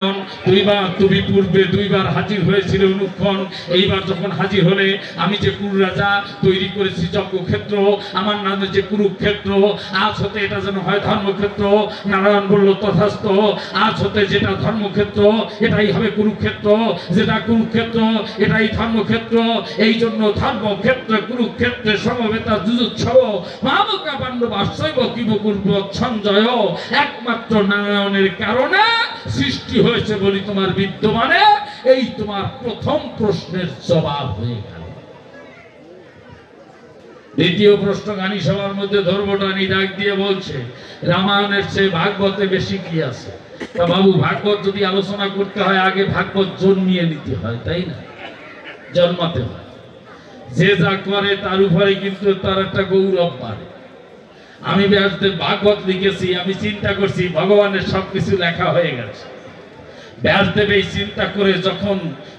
দুইবার তুমি পূর্বে দুইবার হাজির হয়েছিল অনুক্ষণ, এইবার যখন হাজির হলে আমি যে কুরু রাজা তৈরি করেছি যজ্ঞক্ষেত্র, আমার নামে যে কুরুক্ষেত্র, আজ হতে এটা যেন হয় ধর্মক্ষেত্র। নারায়ণ বলল তথাস্তু। আজ হতে যেটা ধর্মক্ষেত্র এটাই হবে কুরুক্ষেত্র, যেটা কুরুক্ষেত্র এটাই ধর্মক্ষেত্র। এই জন্য ধর্মক্ষেত্র কুরুক্ষেত্রে সমবেতা যুযুৎসব মামকা পাণ্ডবাশ্চৈব কিবকুর্ব সঞ্জয়। একমাত্র নারায়ণের কারণে সৃষ্টি হয়েছে বলি তোমার বিদ্যমানে এই তোমার প্রথম প্রশ্নের জবাব হয়ে গেল। দ্বিতীয় প্রশ্ন গানি সবার মধ্যে ধর্মটানি ডাক দিয়ে বলছে, রামায়ণের চেয়ে ভাগবতে বেশি কি আছে? তা বাবু, ভাগবত যদি আলোচনা করতে হয় আগে ভাগবত জন্মিয়ে নিতে হয়, তাই না? জন্মাতে হয়। যে যা করে তার উপরে কিন্তু তার একটা গৌরব বাড়ে। আমি ব্যাসদেব ভাগবত লিখেছি, আমি চিন্তা করছি ভগবানের সবকিছু লেখা হয়ে গেছে। ব্যাসদেব এই চিন্তা করে যখন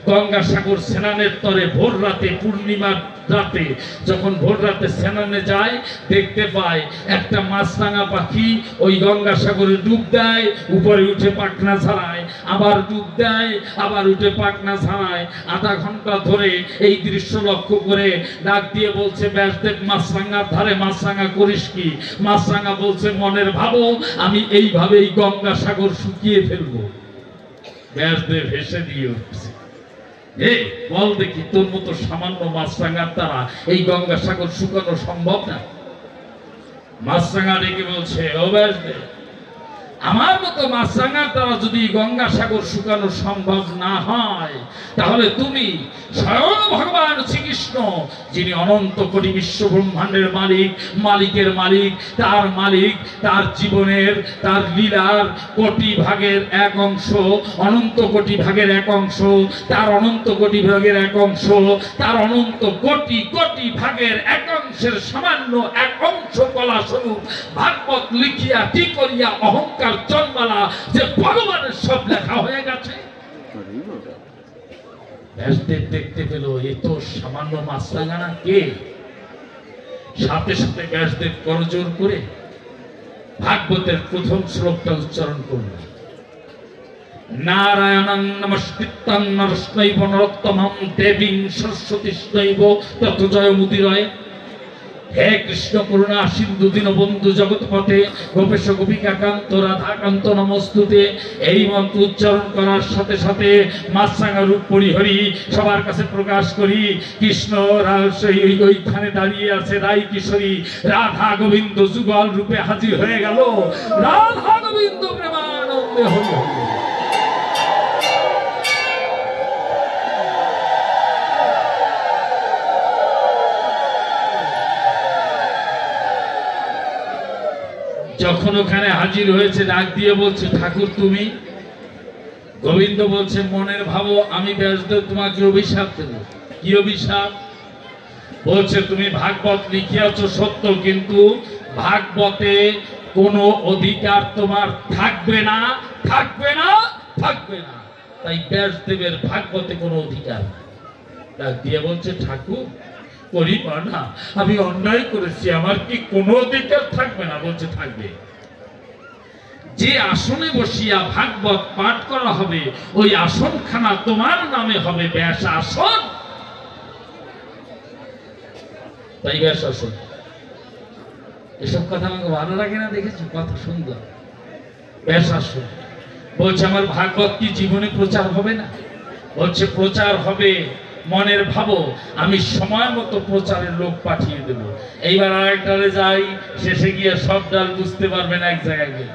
গঙ্গাসাগর স্নানের তরে ভোর রাতে, পূর্ণিমার রাতে যখন ভোর রাতে স্নানে যায়, দেখতে পায় একটা মাছরাঙা পাখি ওই গঙ্গাসাগরে ডুব দেয়, উপরে উঠে পাখনা ছাড়ায়, আবার ডুব দেয়, আবার উঠে পাখনা ছাড়ায়। আধা ঘন্টা ধরে এই দৃশ্য লক্ষ্য করে ডাক দিয়ে বলছে, ব্যাসদেব মাছরাঙার ধারে মাছরাঙা করিস কি? মাছরাঙা বলছে, মনের ভাবো আমি এইভাবেই গঙ্গাসাগর শুকিয়ে ফেলবো। ব্যাসদেব হেসে দিয়ে উঠছে, বল দেখি তোর মতো সামান্য মাছরাঙার দ্বারা এই গঙ্গাসাগর শুকানো সম্ভব না? মাছরাঙা ডেকে বলছে, ও ব্যাসদেব, আমার মতো মাছরাঙার দ্বারা যদি গঙ্গাসাগর শুকানো সম্ভব না হয়, তাহলে তুমি স্বয়ং ভগবান শ্রীকৃষ্ণ, যিনি অনন্ত কোটি বিশ্ব ব্রহ্মাণ্ডের মালিক, মালিকের মালিক, তার জীবনের, তার লীলার কোটি ভাগের এক অংশ, অনন্ত কোটি ভাগের এক অংশ, তার অনন্ত কোটি ভাগের এক অংশ, তার অনন্ত কোটি কোটি ভাগের এক অংশের সামান্য এক অংশ কলা স্বরূপ ভাগবত লিখিয়া কি করিয়া অহংকার জন্মালা যে ভগবানের সব লেখা হয়ে গেছে। ব্যাসদেব দেখতে পেল এ তো সামান্য মাছরাঙা না, কে? সাথে সাথে ব্যাসদেব করজোর করে ভাগবতের প্রথম শ্লোকটা উচ্চারণ করল, নারায়ণং নমস্কৃত্যং নরস্মৈব নরোত্তমং দেবীং সরস্বতীস্মৈব তত জয়মুদিরয়। হে কৃষ্ণ করুণা সিন্ধু দীনবন্ধু জগৎপথে গোপেশ গোপিকাকান্ত রাধাকান্ত নমস্তুতে। এই মন্ত্র উচ্চারণ করার সাথে সাথে মাছরাঙা রূপ পরিহরি সবার কাছে প্রকাশ করি। কৃষ্ণ ওইখানে দাঁড়িয়ে আছে, রাই কিশোরী রাধা গোবিন্দ যুগল রূপে হাজির হয়ে গেল। রাধা গোবিন্দ প্রেমানন্দে হরি হরি। যখন ওখানে হাজির হয়েছে ডাক দিয়ে বলছে, ঠাকুর তুমি? গোবিন্দ বলছে, মনের ভাবো আমি ব্যাসদেব তোমাকে অভিশাপ দেব। কি অভিশাপ? বলছে, তুমি ভাগবত লিখিয়াছ সত্য, কিন্তু ভাগবতে কোনো অধিকার তোমার থাকবে না, থাকবে না, থাকবে না। তাই ব্যাসদেবের ভাগবতে কোনো অধিকার নেই। ডাক দিয়ে বলছে, ঠাকুর করিব না, আমি অন্যায় করেছি, আমার কি কোনো অধিকার থাকবে না? বলছে, থাকবে। যে আসনে বসিয়া ভাগবত পাঠ করা হবে ওই আসনখানা তোমার নামে হবে ব্যাস আসন। তাই ব্যাস আসন। এসব কথা আমাকে ভালো লাগে না? দেখেছো কত সুন্দর ব্যাস আসন। বলছে, আমার ভাগবত কি জীবনে প্রচার হবে না? বলছে, প্রচার হবে। মনের ভাবো আমি সময় মতো প্রচারের লোক পাঠিয়ে দেব। এইবার আরেক ডালে যাই, শেষে গিয়ে সব ডাল বুঝতে পারবেন এক জায়গায় গিয়ে।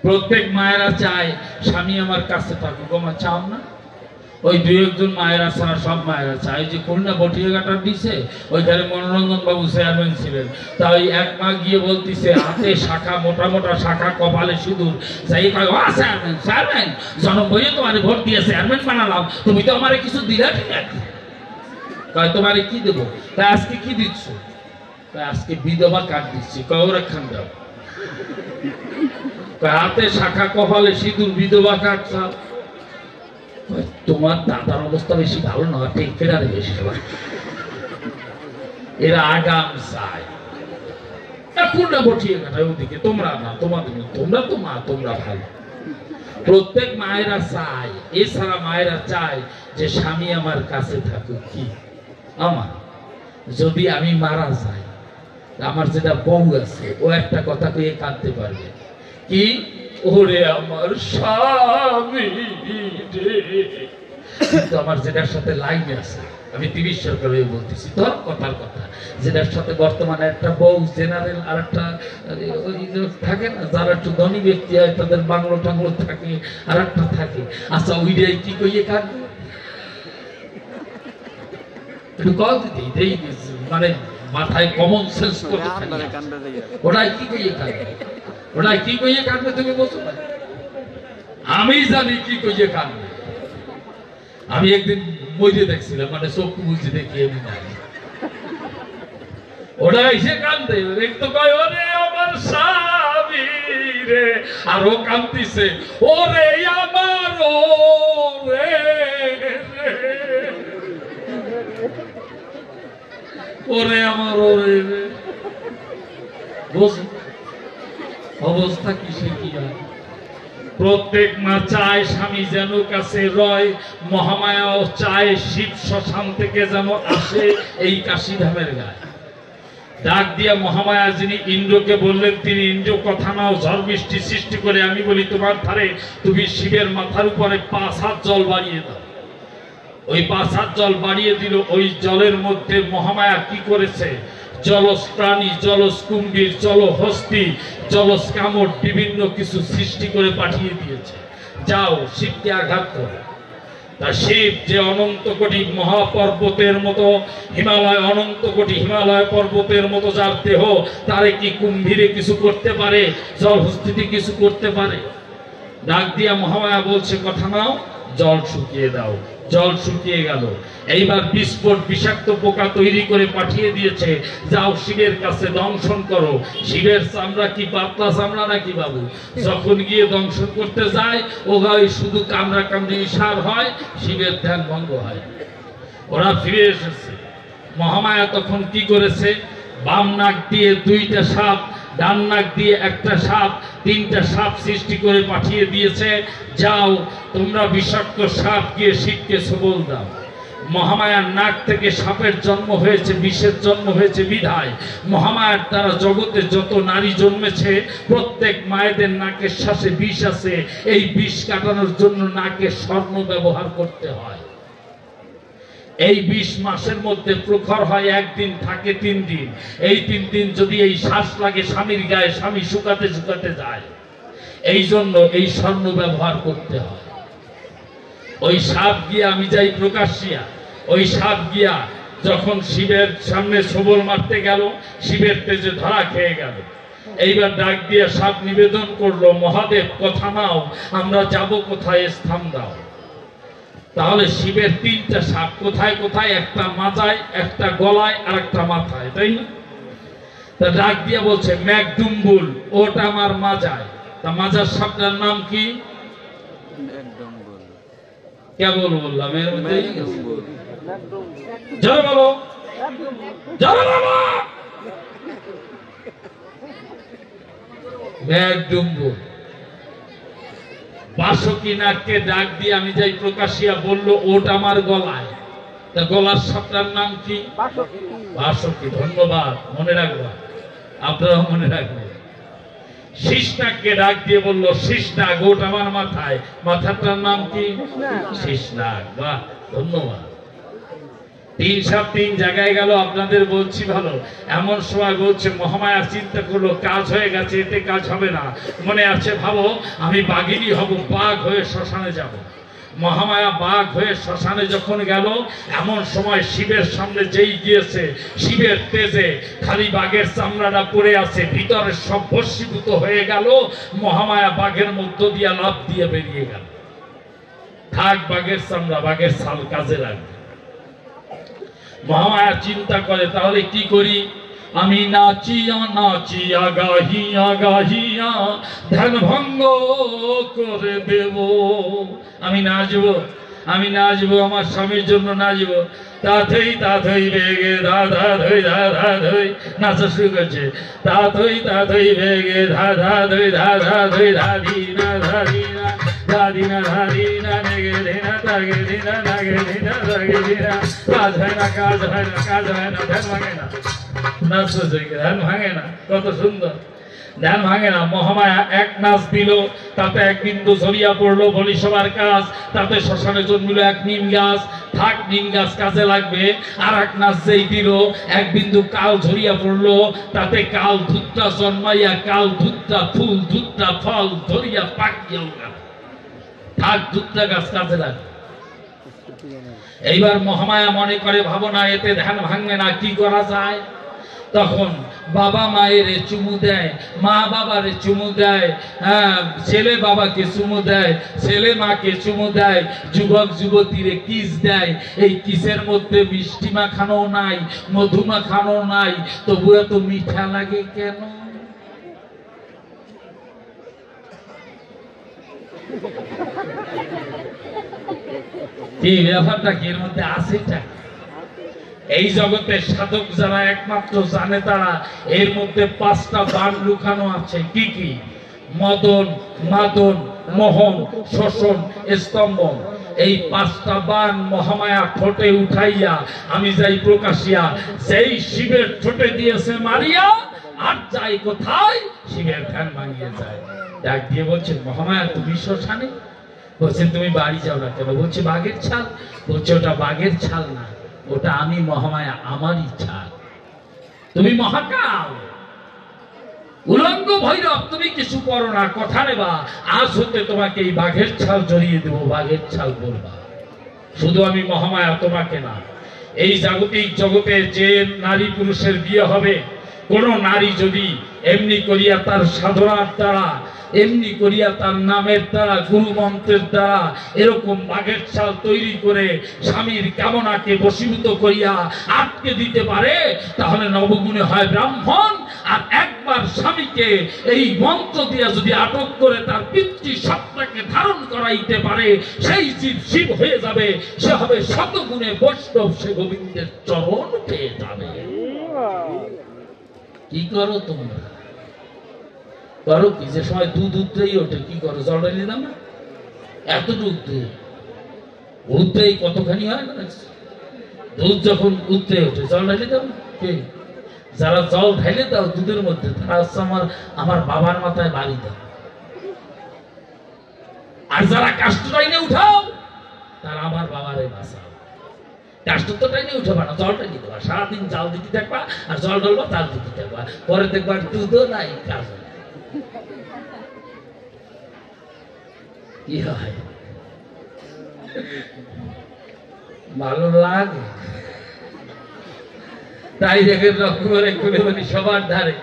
প্রত্যেক মায়েরা চায় স্বামী আমার কাছে থাকুক। আমার চাও না? ওই দুই একজন মায়েরা ছাড়া সব মায়েরা চায়। যে খুলনা বটিয়াঘাটার দিছে ওইখানে মনোরঞ্জন বাবু চেয়ারম্যান ছিলেন, তা ওই এক মা গিয়ে বলতেছে, হাতে শাখা, মোটা মোটা শাখা, কপালে সিঁদুর, যাই কয়, ও চেয়ারম্যান, চেয়ারম্যান জনম বইয়ে তোমার ভোট দিয়ে চেয়ারম্যান বানালাম, তুমি তো আমারে কিছু দিলা? ঠিক আছে, কয় তোমারে কি দেবো? তাই আজকে কি দিচ্ছ? তাই আজকে বিধবা কার্ড দিচ্ছি। কয় ওরা খান দাও। হাতে শাখা, কপালে সিঁদুর, বিধবা কার্ড চাও। তোমার দাদার অবস্থা বেশি ভালো না, ঠিক ফেরারে বেশি। এরা আগাম চায়। খুলনা বটিয়াঘাটা ওদিকে তোমরা না, তোমাদের তোমরা তো মা, তোমরা ভালো। প্রত্যেক মায়েরা চায়, এছাড়া মায়েরা চায় যে স্বামী আমার কাছে থাকুক। কি আমার যদি আমি মারা যাই, আমার যেটা বউ আছে ও একটা কথা কয়ে কাঁদতে পারবে, কি ওরে আমার স্বামী রে। কিন্তু আমার যেটার সাথে লাইন আছে, আমি 30 সরকারে বলতেছি তো কথার কথা, যেটার সাথে বর্তমানে একটা বউ জেনারেল আর একটা থাকে না, যারা একটু ধনী ব্যক্তি হয় তাদের বাংলো টাংলো থাকে, আর একটা থাকে। আচ্ছা ওইটাই কি কইয়ে কাঁদবে? একটু কল দিতে মানে মাথায় কমন সেন্স করতে থাকে, ওটাই কি কইয়ে কাঁদবে? ওটাই কি কইয়ে কাঁদবে তুমি বলছো না? আমি জানি কি কইয়ে কাঁদবে। আমি একদিন বইতে দেখছিলাম, মানে চক্ষু বুঝে দেখি আমি জানি ওরা এসে কান্দে, একটু কয় ওরে আমার স্বামী রে, আর ও কান্দিছে ওরে আমার ওরে ওরে আমার ওরে রে। অবস্থা কিসে কি হয়? প্রত্যেক মা চায় স্বামী যেন কাছে রয়, মহামায়াও চায় শিব শ্মশান থেকে যেন আসে এই কাশীধামের গায়ে। ডাক দিয়া মহামায়া যিনি ইন্দ্রকে বললেন, তিনি ইন্দ্র কথা নাও, ঝড় বৃষ্টি সৃষ্টি করে আমি বলি তোমার ধারে, তুমি শিবের মাথার উপরে 5 হাত জল বাড়িয়ে দাও। ওই 5 হাত জল বাড়িয়ে দিল। ওই জলের মধ্যে মহামায়া কি করেছে? জলজ প্রাণী, জলজ কুম্ভীর, জলহস্তি, জলজ কামড় বিভিন্ন কিছু সৃষ্টি করে পাঠিয়ে দিয়েছে, যাও শিবকে আঘাত করো। তা শিব যে অনন্ত কোটি মহাপর্বতের মতো হিমালয়, অনন্ত কোটি হিমালয় পর্বতের মতো যার দেহ, তারে কি কুম্ভীরে কিছু করতে পারে? জলহস্তিতে কিছু করতে পারে? ডাক দিয়া মহামায়া বলছে কথা নাও, জল শুকিয়ে দাও। জল শুকিয়ে গেল। এইবার বিস্ফোট বিষাক্ত পোকা তৈরি করে পাঠিয়ে দিয়েছে, যাও শিবের কাছে দংশন করো। শিবের চামড়া কি পাতলা চামড়া নাকি বাবু? যখন গিয়ে দংশন করতে যায় ও গায়ে শুধু কামড়া কামড়ি ইশার হয়, শিবের ধ্যান ভঙ্গ হয়। ওরা ফিরে এসেছে। মহামায়া তখন কি করেছে? বাম নাক দিয়ে 2টা সাপ, ডান নাক দিয়ে 1টা সাপ, 3টা সাপ সৃষ্টি করে পাঠিয়ে দিয়েছে, যাও তোমরা বিষাক্ত সাপ গিয়ে শিবকে সবল দাও। মহামায়ার নাক থেকে সাপের জন্ম হয়েছে, বিষের জন্ম হয়েছে বিধায় মহামায়ার দ্বারা জগতে যত নারী জন্মেছে প্রত্যেক মায়েদের নাকের শ্বাসে বিষ আছে। এই বিষ কাটানোর জন্য নাকে স্বর্ণ ব্যবহার করতে হয়। এই 20 মাসের মধ্যে প্রখর হয় 1 দিন, থাকে 3 দিন। এই 3 দিন যদি এই শ্বাস লাগে স্বামীর গায়ে, স্বামী শুকাতে শুকাতে যায়। এই জন্য এই স্বর্ণ ব্যবহার করতে হয়। ওই সাপ গিয়া, আমি যাই প্রকাশিয়া, ওই সাপ গিয়া যখন শিবের সামনে সবল মারতে গেল, শিবের তেজে ধরা খেয়ে গেল। এইবার ডাক দিয়ে সাপ নিবেদন করলো, মহাদেব কথা নাও, আমরা যাব কোথায়, স্থান দাও। তাহলে শিবের 3টা সাপ কোথায় কোথায়? একটা মাজায়, একটা গলায়, আর একটা মাথায়, তাই না? তা ডাক দিয়ে বলছে মেঘডুম্বুল, ওটা আমার মাজায়। তা মাজার সাপটার নাম কি? কেবল বললাম এর মধ্যে জোরে বলো, জোরে বলো। মেঘডুম্বুল। বাসুকি নাগকে ডাক দিয়ে আমি যাই প্রকাশিয়া বলল, ওটা আমার গলায়। তা গলার সাপটার নাম কি? বাসুকি। ধন্যবাদ, মনে রাখবা, আপনারা মনে রাখবেন। শীষনাগকে ডাক দিয়ে বললো, শীষনাগ, ওটা আমার মাথায়। মাথাটার নাম কি? শীষনাগ। বাহ, ধন্যবাদ। 3 সাপ 3 জায়গায় গেল। আপনাদের বলছি ভালো। এমন সময় বলছে মহামায়া চিন্তা করলো, কাজ হয়ে গেছে, এতে কাজ হবে না। মনে আছে, ভাবো আমি বাঘিনী হব, বাঘ হয়ে শ্মশানে যাব। মহামায়া বাঘ হয়ে শ্মশানে যখন গেল, এমন সময় শিবের সামনে যেই গিয়েছে, শিবের তেজে খালি বাঘের চামড়াটা পড়ে আছে, ভিতরে সব ভস্মীভূত হয়ে গেল। মহামায়া বাঘের মধ্য দিয়ে লাফ দিয়ে বেরিয়ে গেল। থাক বাঘের চামড়া, বাঘের ছাল কাজে লাগবে। মহামায়া চিন্তা করে, তাহলে কি করি? আমি নাচিয়া নাচিয়া গাহিয়া গাহিয়া ধ্যান ভঙ্গ করে দেব। আমি নাচবো, আমি নাচবো, আমার স্বামীর জন্য নাচবো। তাথই তাথই বেগে ধা ধই ধা ধই, নাচা শুরু করছে। তাথই তাথই বেগে ধা ধই ধা ধই ধা ধি না ধা ধি না। ধাদিনা ধাদিনা নেগে দিনা তাগে দিনা নাগে দিনা তাগে দিনা কাজ হয় না কাজ হয় না কাজ হয় না ধ্যান ভাঙে না নাচ ধ্যান ভাঙে না কত সুন্দর ধ্যান ভাঙে না মহামায়া এক নাচ দিল তাতে এক বিন্দু ঝরিয়া পড়লো বলি সবার কাজ তাতে শ্মশানে জন্মিল এক নিম গাছ থাক নিম গাছ কাজে লাগবে আর এক নাচ যেই দিল এক বিন্দু কাল ঝরিয়া পড়লো তাতে কাল ধুত্রা জন্মাইয়া কাল ধুত্রা ফুল ধুত্রা ফল ধরিয়া পাকিয়া থাক ধুত্রা গাছ কাজে লাগবে এইবার মহামায়া মনে করে ভাবনা এতে ধ্যান ভাঙবে না কি করা যায় তখন বাবা মায়ের চুমু দেয় মা বাবার চুমু দেয় ছেলে বাবাকে চুমু দেয় ছেলে মাকে চুমু দেয় যুবক যুবতীরে কিস দেয় এই কিসের মধ্যে মিষ্টি মাখানো নাই মধু মাখানো নাই তবু এত মিঠা লাগে কেন কি ব্যাপারটা কি এর মধ্যে আছে এই জগতের সাধক যারা একমাত্র জানে তারা এর মধ্যে 5টা বাণ লুকানো আছে কি কি মদন মাদন মোহন শোষণ স্তম্ভন এই 5টা বাণ মহামায়া ঠোঁটে উঠাইয়া আমি যাই প্রকাশিয়া সেই শিবের ঠোঁটে দিয়েছে মারিয়া আর যাই কোথায় শিবের ধ্যান ভাঙিয়ে যায় ডাক দিয়ে বলছে মহামায়া তুমি শ্মশানে বলছে তুমি বাড়ি যাও না কেন বলছে বাঘের ছাল বলছে ওটা বাঘের ছাল না ওটা আমি মহামায়া আমার ইচ্ছা তুমি মহাকাল উলঙ্গ ভৈরব তুমি কিছু করো না কথা নেবা আজ হতে তোমাকে এই বাঘের ছাল জড়িয়ে দেবো বাঘের ছাল বলবা শুধু আমি মহামায়া তোমাকে না এই জাগতিক জগতে যে নারী পুরুষের বিয়ে হবে কোন নারী যদি এমনি করিয়া তার সাধনার দ্বারা এমনি করিয়া তার নামের দ্বারা গুরু মন্ত্রের দ্বারা এরকম বাঘের ছাল তৈরি করে স্বামীর কামনাকে বশীভূত করিয়া আটকে দিতে পারে তাহলে নবগুণে হয় ব্রাহ্মণ আর একবার স্বামীকে এই মন্ত্র দিয়া যদি আটক করে তার পিতৃ সত্তাকে ধারণ করাইতে পারে সেই জীব শিব হয়ে যাবে সে হবে শতগুণে বৈষ্ণব সে গোবিন্দের চরণ পেয়ে যাবে কি করো তোমরা করো কি যে সময় দুধ উঠতেই ওঠে কি করো জল ঢালি দাও না এতটুক দুধ উঠতেই কতখানি হয় না দুধ যখন উঠতে ওঠে জল ঢালি দাও না কে যারা জল ঢাইলে দাও দুধের মধ্যে তারা হচ্ছে আমার বাবার মাথায় বাড়ি দাও আর যারা কাষ্ট টাইনে উঠাও তারা আমার বাবারে বাঁচাও কাষ্ট তো টাইনে উঠাবা না জল টাইনে দেবা সারাদিন জাল দিতে থাকবা আর জল ঢালবা জাল দিতে থাকবা পরে দেখবা দুধও নাই কাজ কি হয় ভালো লাগে তাই দেখে লক্ষ্য করে খুলে বলি সবার ধারে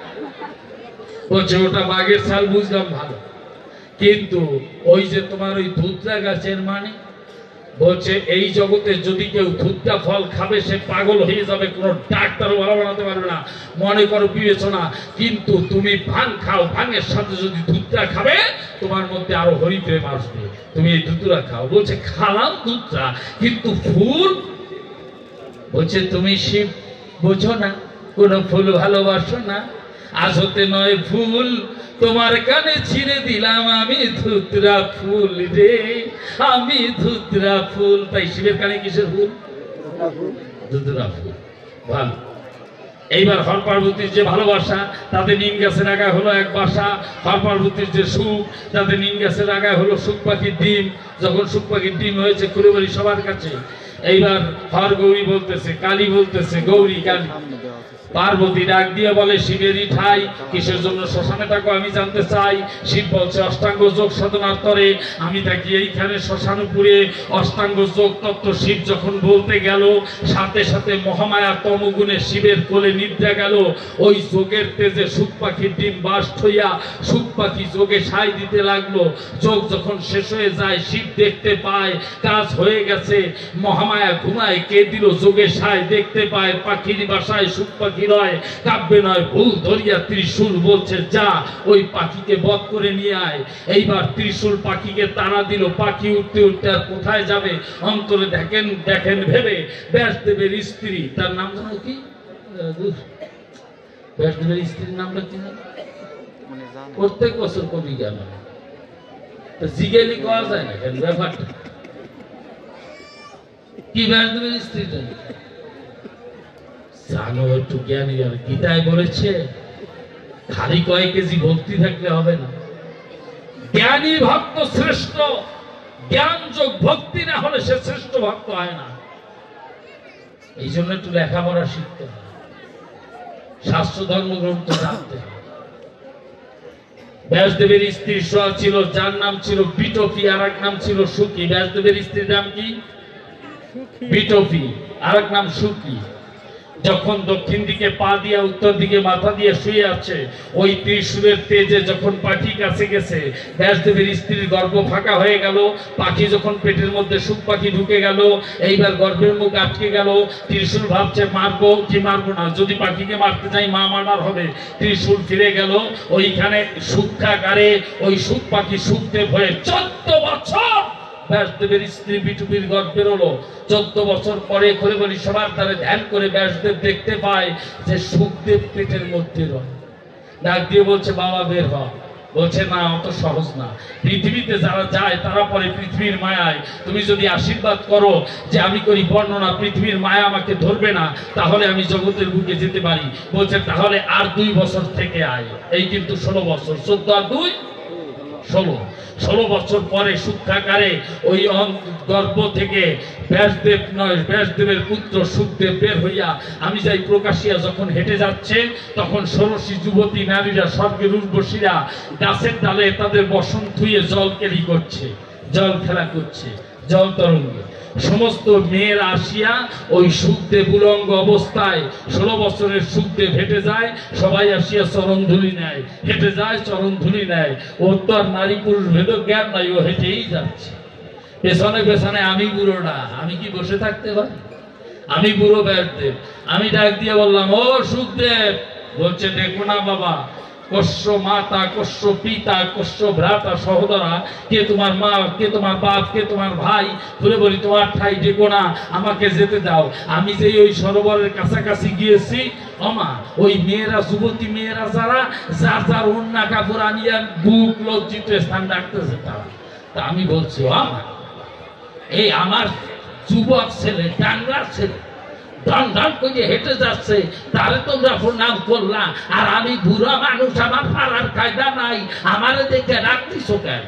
বলছে ওটা বাঘের ছাল বুঝলাম ভালো কিন্তু ওই যে তোমার ওই ধুতরা গাছের মানে বলছে এই জগতে যদি কেউ ধুতরা ফল খাবে সে পাগল হয়ে যাবে কোনো ডাক্তারও ভালো বানাতে পারবে না মনে করো বিবেচনা কিন্তু তুমি ভাং খাও ভাঙের সাথে যদি ধুতরা খাবে তোমার মধ্যে আরো হরিপ্রেম আসবে তুমি এই ধুতরা খাও বলছে খালাম ধুতরা কিন্তু ফুল বলছে তুমি শিব বোঝো না কোন ফুল ভালোবাসো না আজ হতে নয় ফুল তোমার কানে ছিঁড়ে দিলাম আমি ধুতরা ফুল রে আমি ধুতরা ফুল তাই শিবের কানে কিসের ফুল ধুতরা ফুল ভালো এইবার হর পার্বতীর যে ভালোবাসা তাতে নিম গাছের আগায় হলো এক বাসা হর পার্বতীর যে সুখ তাতে নিম গাছের আগায় হলো সুখ পাখির ডিম যখন সুখ পাখির ডিম হয়েছে খুলে বলি সবার কাছে এইবার হর গৌরী বলতেছে কালী বলতেছে গৌরী কালী পার্বতী ডাক দিয়ে বলে শিবেরই ঠাই কিসের জন্য শ্মশানে থাকো আমি জানতে চাই শিব বলছে অষ্টাঙ্গ যোগ সাধনার তরে আমি থাকি এইখানে শ্মশানপুরে অষ্টাঙ্গ যোগ তত্ত্ব শিব যখন বলতে গেল সাথে সাথে মহামায়া তমগুণে শিবের কোলে নিদ্রা গেল ওই যোগের তেজে সুখ পাখির ডিম বাস্ট হইয়া সুখ পাখি যোগে সাই দিতে লাগলো যোগ যখন শেষ হয়ে যায় শিব দেখতে পায় কাজ হয়ে গেছে মহামায়া ঘুমায় কে দিল যোগে সাই দেখতে পায় পাখির বাসায় সুখ পাখি নয় কাব্যে নয় ভুল ধরিয়া ত্রিশূল বলছে যা ওই পাখিকে বধ করে নিয়ে আয় এইবার ত্রিশূল পাখিকে তাড়া দিল পাখি উঠতে উঠতে আর কোথায় যাবে অন্তরে দেখেন দেখেন ভেবে ব্যাসদেবের স্ত্রী তার নাম জানো কি ব্যাসদেবের স্ত্রীর নামটা কি প্রত্যেক বছর কবি গেল জিগেলি করা যায় না কেন ব্যাপারটা কি? ব্যাসদেবের স্ত্রীটা জানো একটু জ্ঞানী, আর গীতায় বলেছে খালি কয়েক কেজি ভক্তি থাকলে হবে না, জ্ঞানী ভক্ত শ্রেষ্ঠ, জ্ঞান যোগ ভক্তি না হলে সে শ্রেষ্ঠ ভক্ত হয় না। এই জন্য একটু লেখাপড়া শিখতে হয়, শাস্ত্র ধর্মগ্রন্থ জানতে হয়। ব্যাসদেবের স্ত্রী ছিল, যার নাম ছিল বিটপি, আর এক নাম ছিল সুখী। ব্যাসদেবের স্ত্রীর নাম কি? বিটপি, আর এক নাম সুখী। যখন দক্ষিণ দিকে পা দিয়া উত্তর দিকে মাথা দিয়ে শুয়ে আছে, ওই ত্রিশূলের তেজে যখন পাখি কাছে গেছে, ব্যাসদেবের স্ত্রীর গর্ভ ফাঁকা হয়ে গেল। পাখি যখন পেটের মধ্যে সুখ পাখি ঢুকে গেল, এইবার গর্ভের মুখ আটকে গেল। ত্রিশূল ভাবছে মারবো কি মারবো না, যদি পাখিকে মারতে যাই মা মারার হবে। ত্রিশূল ফিরে গেল, ওইখানে সূক্ষ্মাকারে ওই সুখ পাখি সুখদেব হয়ে 14 বছর ব্যাসদেবের স্ত্রী বিটুপির গর্ভের হলো। 14 বছর পরে করে বলি সবার দ্বারে ধ্যান করে ব্যাসদেব দেখতে পায় যে সুখদেব পেটের মধ্যে রয়। ডাক দিয়ে বলছে বাবা বের হ। বলছে না, অত সহজ না। পৃথিবীতে যারা যায় তারা পরে পৃথিবীর মায়ায়, তুমি যদি আশীর্বাদ করো যে আমি করি বর্ণনা পৃথিবীর মায়া আমাকে ধরবে না, তাহলে আমি জগতের বুকে যেতে পারি। বলছে তাহলে আর 2 বছর থেকে আয়। এই কিন্তু 16 বছর, 14 আর 2 16 বছর পরে সূক্ষ্মাকারে ওই গর্ভ থেকে ব্যাসদেবের পুত্র সুখদেব বের হইয়া আমি যাই প্রকাশিয়া যখন হেঁটে যাচ্ছে, তখন ষোড়শী যুবতী নারীরা স্বর্গের উর্বশীরা গাছের ডালে তাদের বসন ধুয়ে জল কেলি করছে, জল খেলা করছে, জল তরঙ্গে। সমস্ত মেয়েরা আসিয়া ওই সুখদেব উলঙ্গ অবস্থায়, 16 বছরের সুখদেব হেঁটে যায়, সবাই আসিয়া চরণ ধুলি নেয়, হেঁটে যায় চরণ ধুলি নেয়। ওর তো আর নারী পুরুষ ভেদ জ্ঞান নাই, ও হেঁটেই যাচ্ছে। পেছনে পেছনে আমি বুড়োটা, আমি কি বসে থাকতে পারি? আমি বুড়ো ব্যাসদেব। আমি ডাক দিয়ে বললাম ও সুখদেব। বলছে দেখো না বাবা, কস্য মাতা, কস্য পিতা, কস্য ভ্রাতা সহোদরা, কে তোমার মা, কে তোমার বাপ, কে তোমার ভাই, বলে বলি তোমার ঠাই ডেকো না, আমাকে যেতে দাও। আমি যে ওই সরোবরের কাছাকাছি গিয়েছি, আমা ওই মেয়েরা, যুবতী মেয়েরা যারা যার যার অন্যা কাপড় আনিয়া বুক লজ্জিত স্থান রাখতেছে তারা। তা আমি বলছি আমা, এই আমার যুবক ছেলে, টাঙ্গার ছেলে ঢন ঢন করে হেঁটে যাচ্ছে, তারে তোমরা প্রণাম করলা, আর আমি বুড়া মানুষ, আমার পাড়ার কায়দা নাই, আমারে দেখে রাখতিস কেন?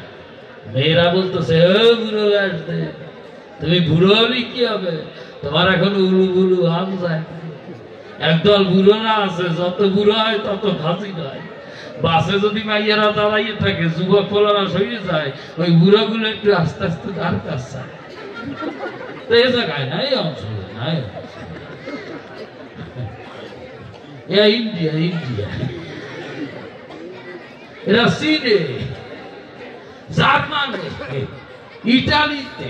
মেয়েরা বলতেছে ও বুড়ো আসবে, তুমি বুড়ো হবি কি হবে, তোমার এখন উলু বুলু আম যায়। একদল বুড়োরা আছে, যত বুড়ো হয় তত ফাঁসি হয়। বাসে যদি মাইয়েরা দাঁড়াইয়ে থাকে, যুবক ফলারা সরিয়ে যায়, ওই বুড়োগুলো একটু আস্তে আস্তে ধার কাছে। তো এ জায়গায় নাই অঞ্চলে নাই, ইন্ডিয়া ইন্ডিয়া, এরা চীনে, জার্মানি, ইটালিতে,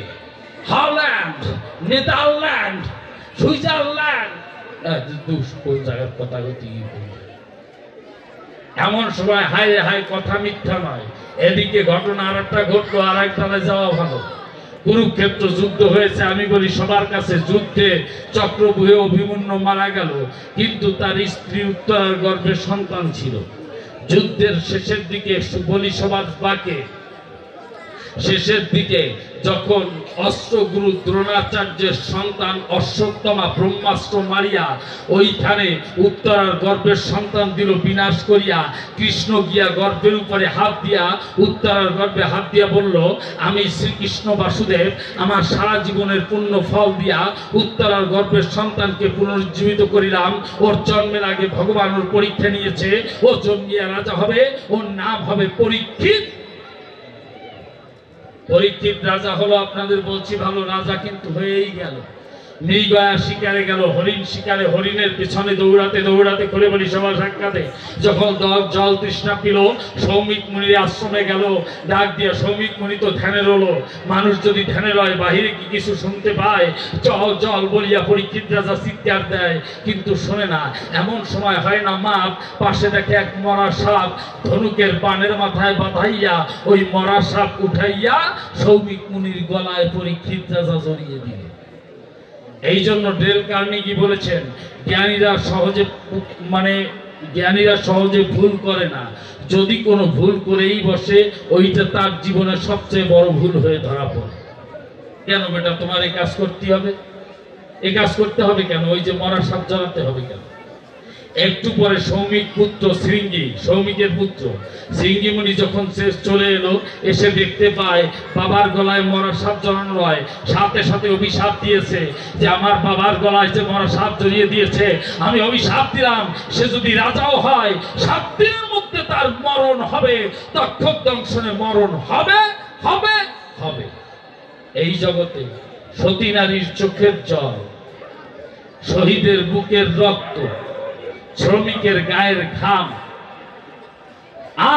হল্যান্ড, নেদারল্যান্ড, সুইজারল্যান্ড, কোন জায়গার কথা গতি। এমন সময় হায় হায় কথা মিথ্যা নয়। এদিকে ঘটনা আর একটা ঘটলো, আর একটানে যাওয়া ভালো। কুরুক্ষেত্র যুদ্ধ হয়েছে, আমি বলি সবার কাছে, যুদ্ধে চক্রব্যূহে অভিমন্যু মারা গেল, কিন্তু তার স্ত্রী উত্তরার গর্ভে সন্তান ছিল। যুদ্ধের শেষের দিকে বলি সবার বাকে, শেষের দিকে যখন অস্ত্রগুরু দ্রোণাচার্যের সন্তান অশ্বত্থামা ব্রহ্মাস্ত্র মারিয়া ওইখানে উত্তরার গর্ভের সন্তান দিল বিনাশ করিয়া, কৃষ্ণ গিয়া গর্ভের উপরে হাত দিয়া, উত্তরার গর্ভে হাত দিয়া বলল আমি শ্রীকৃষ্ণ বাসুদেব আমার সারা জীবনের পুণ্য ফল দিয়া উত্তরার গর্ভের সন্তানকে পুনরুজ্জীবিত করিলাম। ওর জন্মের আগে ভগবান ওর পরীক্ষা নিয়েছে, ও জন্মিয়া রাজা হবে, ওর নাম হবে পরীক্ষিত। পরীক্ষিত রাজা হলো, আপনাদের বলছি ভালো, রাজা কিন্তু হয়েই গেল। মৃগয়া শিকারে গেল, হরিণ শিকারে, হরিণের পিছনে দৌড়াতে দৌড়াতে করে বলি সবার সাক্ষাতে যখন জল তৃষ্ণা পিল, সৌমিক মুনির আশ্রমে গেল। ডাক দিয়ে সৌমিক মুনি তো ধ্যানে রলো, মানুষ যদি ধ্যানে রয় বাহিরে কি কিছু শুনতে পায়, জল জল বলিয়া পরীক্ষিত রাজা চিৎকার দেয়, কিন্তু শোনে না। এমন সময় হয় না মাপ, পাশে দেখে এক মরা সাপ, ধনুকের বানের মাথায় বাঁধাইয়া ওই মরা সাপ উঠাইয়া সৌমিক মুনির গলায় পরীক্ষিত রাজা জড়িয়ে দিলে। এই জন্য ডেল কার্নেগি বলেছেন জ্ঞানীরা সহজে জ্ঞানীরা সহজে ভুল করে না, যদি কোনো ভুল করেই বসে ওইটা তার জীবনের সবচেয়ে বড় ভুল হয়ে ধরা পড়ে। কেন বেটা তোমার এই কাজ করতে হবে? এই কাজ করতে হবে কেন? ওই যে মরার সাপ জ্বালাতে হবে কেন? একটু পরে সৌমিক পুত্র শৃঙ্গী, সৌমিকের পুত্র শৃঙ্গী মুনি যখন শেষ চলে এলো, এসে দেখতে পায় বাবার গলায় মরা সাপ জড়ানো হয়। সাথে সাথে অভিশাপ দিয়েছে যে আমার বাবার গলায় যে মরা সাপ জড়িয়ে দিয়েছে, আমি অভিশাপ দিলাম সে যদি রাজাও হয় 7 দিনের মধ্যে তার মরণ হবে, তক্ষক দংশনে মরণ হবে হবে হবে। এই জগতে সতী নারীর চোখের জল, শহীদের বুকের রক্ত, শ্রমিকের গায়ের ঘাম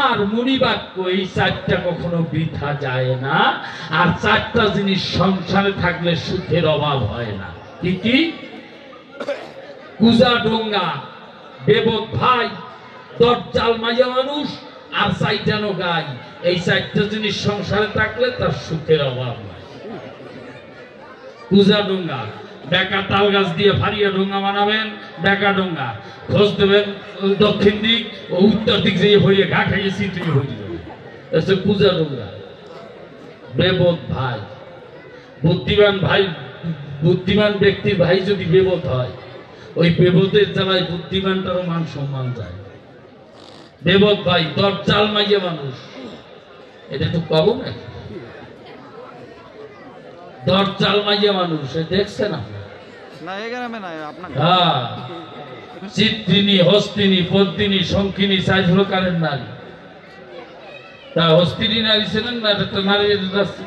আর মুনিবাক্য, এই 4টা কখনো বৃথা যায় না। আর 4টা জিনিস সংসারে থাকলে সুখের অভাব হয় না। কি কি? কুজা ডোঙ্গা, বেবক ভাই, দরজাল মাইয়া মানুষ আর 4টানো গাই। এই 4টা জিনিস সংসারে থাকলে তার সুখের অভাব হয়। কুজা ডোঙ্গা, বেকা তাল গাছ দিয়ে ফারিয়া ডোঙ্গা বানাবেন, বেকা ডোঙ্গা খোঁজ দেবেন দক্ষিণ দিক ও উত্তর দিক দিয়ে হইয়ে ঘা খাইয়ে চিত্রিয়ে হয়ে যাবে, পূজা ডোঙ্গা। বেবত ভাই, বুদ্ধিমান ভাই, বুদ্ধিমান ব্যক্তির ভাই যদি বেবত হয়, ওই বেবতের জ্বালায় বুদ্ধিমানটারও মান সম্মান যায়। বেবত ভাই, দরজাল মাইয়া মানুষ, এটা তো কব না? দরজাল মাইয়া মানুষ দেখছে না? চিত্রিনী, হস্তিনী, পদ্মিনী, শঙ্খিনী 4 প্রকারের নারী। তা হস্তিনী নারী ছিলেন না, একটা নারীর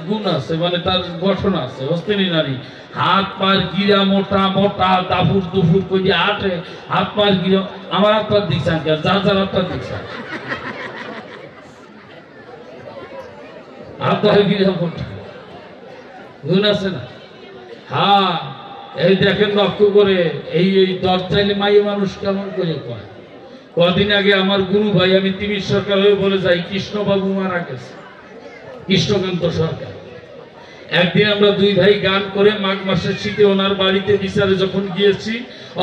গুণ আছে, মানে তার গঠন আছে। হস্তিনী নারী হাত পায়ের গিরা মোটা মোটা, দাফুর দুফুর করে হাঁটে, হাত পায়ের গিরা। আমার হাত পায়ের দিকছেন কেন? যার যার হাত পায়ের দিকছেন, হাত পায়ের গিরা মোটা, গুণ আছে না? হ্যাঁ, এই দেখেন লক্ষ্য করে, এই দরজাইলে মাইয়ে মানুষ কেমন করে কয়। কদিন আগে আমার গুরু ভাই, আমি তিমির সরকার হয়ে বলে যাই, কৃষ্ণবাবু মারা গেছে, কৃষ্ণকান্ত সরকার। একদিন আমরা 2 ভাই গান করে মাঘ মাসের শীতে ওনার বাড়িতে বিচারে যখন গিয়েছি,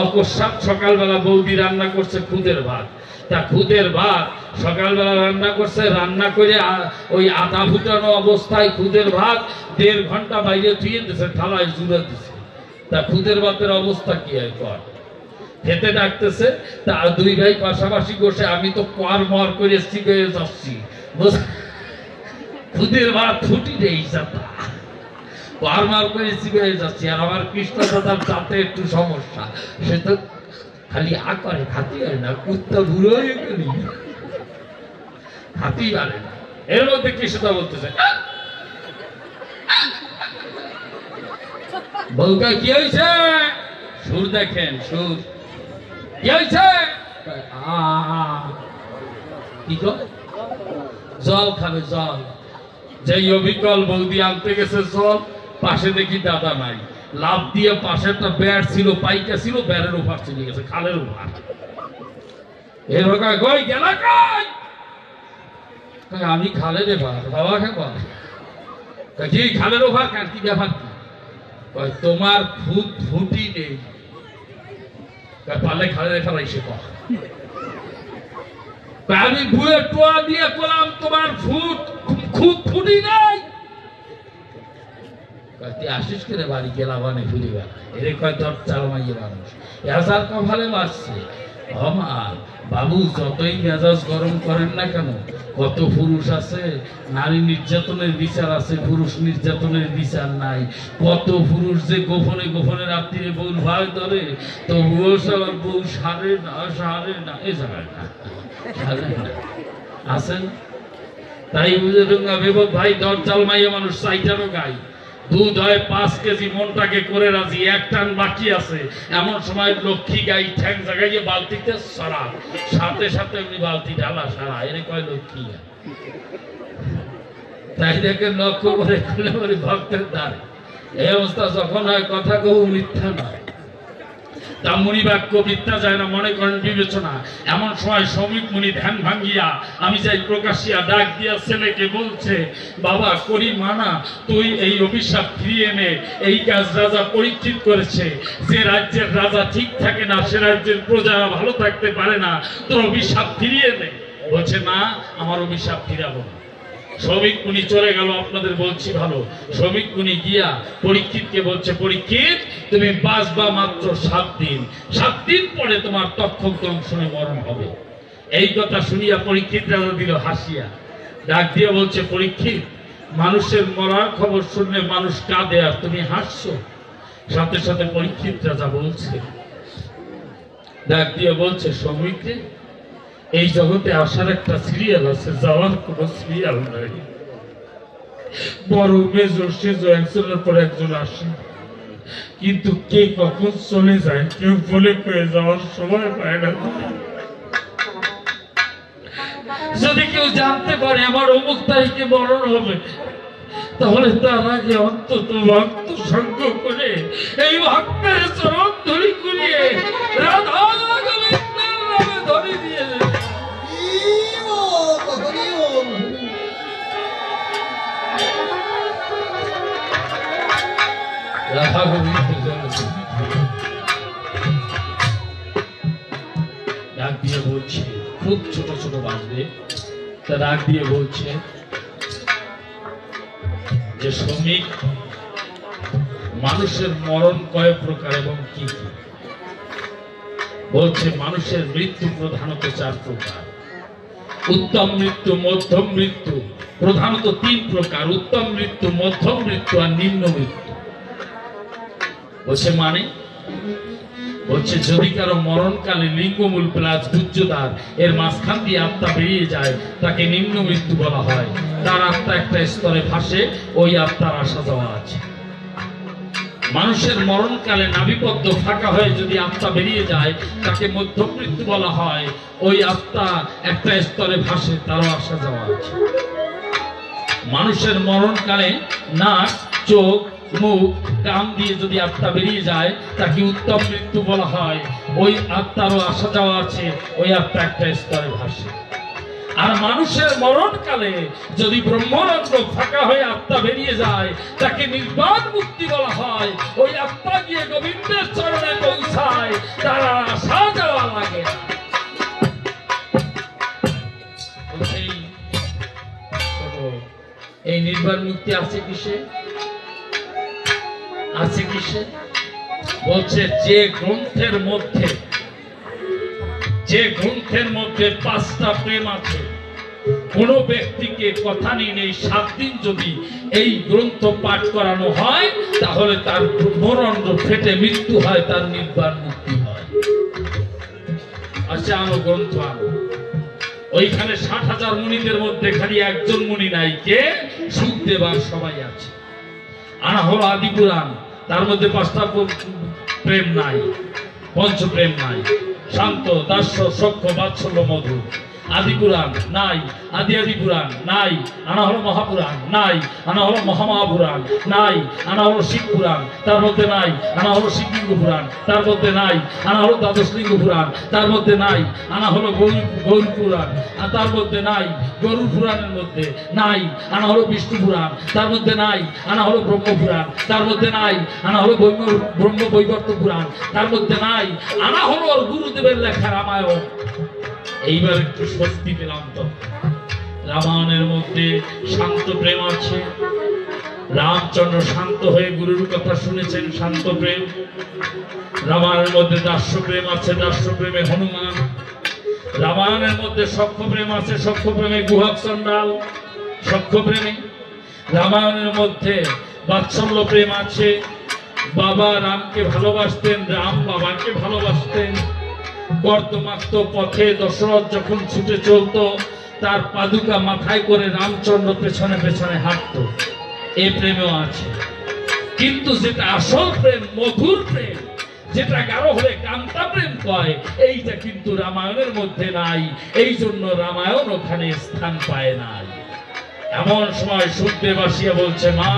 অকস্মাৎ সকালবেলা বৌদি রান্না করছে খুদের ভাত। তা খুদের ভাত সকালবেলা রান্না করছে, রান্না করে ওই আধা ফুটানো অবস্থায় খুদের ভাত 1.5 ঘন্টা বাইরে ধুয়ে দিয়েছে, থালায় জুড়ে দিছে। তা খুদের ভাতের অবস্থা কি হয় কর? খেতে ডাকতেছে, তা 2 ভাই পাশাপাশি বসে, আমি তো কোয়ার মর করে চিপে যাচ্ছি, খুদের ভাত ফুটি নেই, কোয়ার মার করে চিপে যাচ্ছি। আর আমার কৃষ্ণ দাদার যাতে একটু সমস্যা, সে তো খালি করে, খাতি হয় না, কুত্তা বুড়ো হয়ে গেলি, খাতি পারে না। এর মধ্যে কৃষ্ণদা বলতেছে, বউকা কি হয়েছে? সুর দেখেন, সুর কি হয়েছে? কি জল খাবে, জল। যেই অবিকল বৌদি আনতে গেছে জল, পাশে দেখি দাদা নাই, লাভ দিয়ে পাশে একটা ব্যাট ছিল, পাইকা ছিল, ব্যারের ওপার চলে গেছে, খালের ওপার। এর কই গেলা কই? আমি খালের এবার বাবা খেবা। কি খালের ওপার? কার কি ব্যাপার? কি তোমার ফুট ফুটি নেই, পারলে খালের ফেলাইছে। আমি ভুয়ে টোয়া দিয়ে করলাম, তোমার ফুট খুব ফুটি নাই। আসিস করে বাড়ি গেলা মানে ফিরে গেল, এর কয় দরজাল মাইয়ে মানুষ, এজার কপালে বাঁচছে। আমার বাবু যতই মেজাজ গরম করেন না কেন, কত পুরুষ আছে নারী নির্যাতনের বিচার আছে, পুরুষ নির্যাতনের বিচার নাই। কত পুরুষ যে গোপনে গোপনে রাত্রিরে বউর ভয় ধরে, তবুও সবার বউ সারে না, সারে না, এ জায়গায় না, সারে না, আছেন। তাই বুঝে ডোঙ্গা বেবক ভাই, দরজাল মাইয়া মানুষ 4টারও গাই, দুধ হয় 5 কেজি, মনটাকে করে রাজি, 1 টান বাকি আছে। এমন সময় লক্ষ্মী গাই ঠ্যাং জাগাইয়ে বালতিতে সারা, সাথে সাথে উনি বালতি ঢালা সারা, এর কয় লক্ষ্মী গাই। তাই দেখে লক্ষ্য করে খুলে বলি ভক্তের দ্বারে। এই অবস্থা যখন হয়, কথা কহু মিথ্যা নয়। তা মুনি বাক্য বিদ্যা যায় না মনে করেন বিবেচনা। এমন সময় শ্রমিক মুনি ধ্যান ভাঙ্গিয়া আমি যাই প্রকাশিয়া ডাক দিয়া ছেলেকে বলছে, বাবা করি মানা, তুই এই অভিশাপ ফিরিয়ে নে। এই কাজ রাজা পরীক্ষিত করেছে, যে রাজ্যের রাজা ঠিক থাকে না সে রাজ্যের প্রজারা ভালো থাকতে পারে না, তোর অভিশাপ ফিরিয়ে নে। বলছে না, আমার অভিশাপ ফিরাবো না। শ্রমিক মুনি চলে গেল, আপনাদের বলছি ভালো। শ্রমিক মুনি গিয়া পরীক্ষিতকে বলছে, পরীক্ষিত তুমি বাঁচবা মাত্র 7 দিন, 7 দিন পরে তোমার তক্ষক দংশনে মরণ হবে। এই কথা শুনিয়া পরীক্ষিত রাজা দিল হাসিয়া, ডাক দিয়ে বলছে, পরীক্ষিত মানুষের মরার খবর শুনলে মানুষ কাঁদে আর তুমি হাসছো। সাথে সাথে পরীক্ষিত রাজা বলছে, ডাক দিয়ে বলছে, শ্রমিককে এই জগতে আসার একটা সিরিয়াল আছে, যাওয়ার কোন সিরিয়াল নাই। বড় মেজর সেজো একজনের পর একজন আসে, কিন্তু কে কখন চলে যায় কেউ বলে কয়ে যাওয়ার সময় পায় না। যদি কেউ জানতে পারে আমার অমুক তারিখে মরণ হবে, তাহলে তার আগে অন্তত ভক্ত সঙ্গ করে এই ভক্তের চরণ ধরি করিয়ে রাধা গোবিন্দের নামে ধরি দিয়ে রাধা গোবিন্দ ডাক দিয়ে বলছে, খুব ছোট ছোট বাজবে, তা ডাক দিয়ে বলছে যে শ্রমিক মানুষের মরণ কয় প্রকার এবং কি কি। বলছে মানুষের মৃত্যু প্রধানত 4 প্রকার, উত্তম মৃত্যু, মধ্যম মৃত্যু, প্রধানত 3 প্রকার, উত্তম মৃত্যু, মধ্যম মৃত্যু আর নিম্ন মৃত্যু। বলছে মানে, বলছে যদি কারো মরণকালে লিঙ্গমূল প্লাস গুজ্জদার এর মাঝখান দিয়ে আত্মা বেরিয়ে যায় তাকে নিম্ন মৃত্যু বলা হয়। তার আত্মা একটা স্তরে ভাসে, ওই আত্মার আসা যাওয়া আছে। মানুষের মরণকালে নাভিপদ্ম ফাঁকা হয়ে যদি আত্মা বেরিয়ে যায় তাকে মধ্যম মৃত্যু বলা হয়, ওই আত্মা একটা স্তরে ভাসে, তারও আসা যাওয়া আছে। মানুষের মরণকালে নাক, চোখ, মুখ, কান দিয়ে যদি আত্মা বেরিয়ে যায় তাকে উত্তম মৃত্যু বলা হয়, ওই আত্মারও আসা যাওয়া আছে, ওই আত্মা একটা স্তরে ভাসে। আর মানুষের মরণকালে যদি ব্রহ্মরন্ধ্র ফাঁকা হয়ে আত্মা বেরিয়ে যায় তাকে নির্বাণ মুক্তি বলা হয়, ওই আত্মা গিয়ে গোবিন্দের চরণে পৌঁছায়, তারা আসা যাওয়া লাগে না। এই নির্বাণ মুক্তি আছে কিসে? আছে কিসে? বলছে যে গ্রন্থের মধ্যে 5টা প্রেম আছে, কোন ব্যক্তিকে কথা নেই 7 দিন যদি এই গ্রন্থ পাঠ করানো হয় তাহলে তার ব্রহ্মরন্ধ্র ফেটে মৃত্যু হয়, তার নির্বাণ মুক্তি হয়। আচ্ছা আনো গ্রন্থ আনো। ওইখানে 60,000 মুনিদের মধ্যে খালি একজন মুনি নাই, কে? সুখদেব, আর সবাই আছে। আনা হলো আদি পুরাণ, তার মধ্যে 5টা প্রেম নাই, পঞ্চপ্রেম নাই, শান্ত, দাস্য, সখ্য, বাৎসল্য, মধু। আদি পুরাণ নাই, আদি পুরাণ নাই, আনা হলো মহাপুরাণ নাই, আনা হলো মহামহাপুরাণ নাই, আনা হলো শিব পুরাণ, তার মধ্যে নাই, আনা হলো শিবলিঙ্গ পুরাণ, তার মধ্যে নাই, আনা হলো দ্বাদশলিঙ্গ পুরাণ, তার মধ্যে নাই, আনা হলো গৌর পুরাণ, আর তার মধ্যে নাই, গরুর পুরাণের মধ্যে নাই, আনা হলো বিষ্ণু পুরাণ, তার মধ্যে নাই, আনা হলো ব্রহ্ম পুরাণ, তার মধ্যে নাই, আনা হলো ব্রহ্ম বৈবর্ত পুরাণ, তার মধ্যে নাই, আনা হলো ওর গুরুদেবের লেখা রামায়ণ। এইবার একটু স্বস্তি পেলাম। তো রামায়ণের মধ্যে শান্ত প্রেম আছে, রামচন্দ্র শান্ত হয়ে গুরুর কথা শুনেছেন, শান্ত প্রেম। রামায়ণের মধ্যে দাস্য প্রেম আছে, দাস্য প্রেমে হনুমান। রামায়ণের মধ্যে সখ্য প্রেম আছে, সখ্য প্রেমে গুহক চণ্ডাল, সখ্য প্রেমে। রামায়ণের মধ্যে বাৎসল্য প্রেম আছে, বাবা রামকে ভালোবাসতেন, রাম বাবাকে ভালোবাসতেন। কর্দমাক্ত পথে দশরথ যখন ছুটে চলতো তার পাদুকা মাথায় করে রামচন্দ্র পেছনে পেছনে হাঁটতো, এ প্রেমও আছে। কিন্তু যেটা আসল প্রেম, মধুর প্রেম, যেটা গাঢ় হলে কান্তা প্রেম কয়, এইটা কিন্তু রামায়ণের মধ্যে নাই। এই জন্য রামায়ণ ওখানে স্থান পায় নাই। এমন সময় সুখদেব আসিয়া বলছে, মা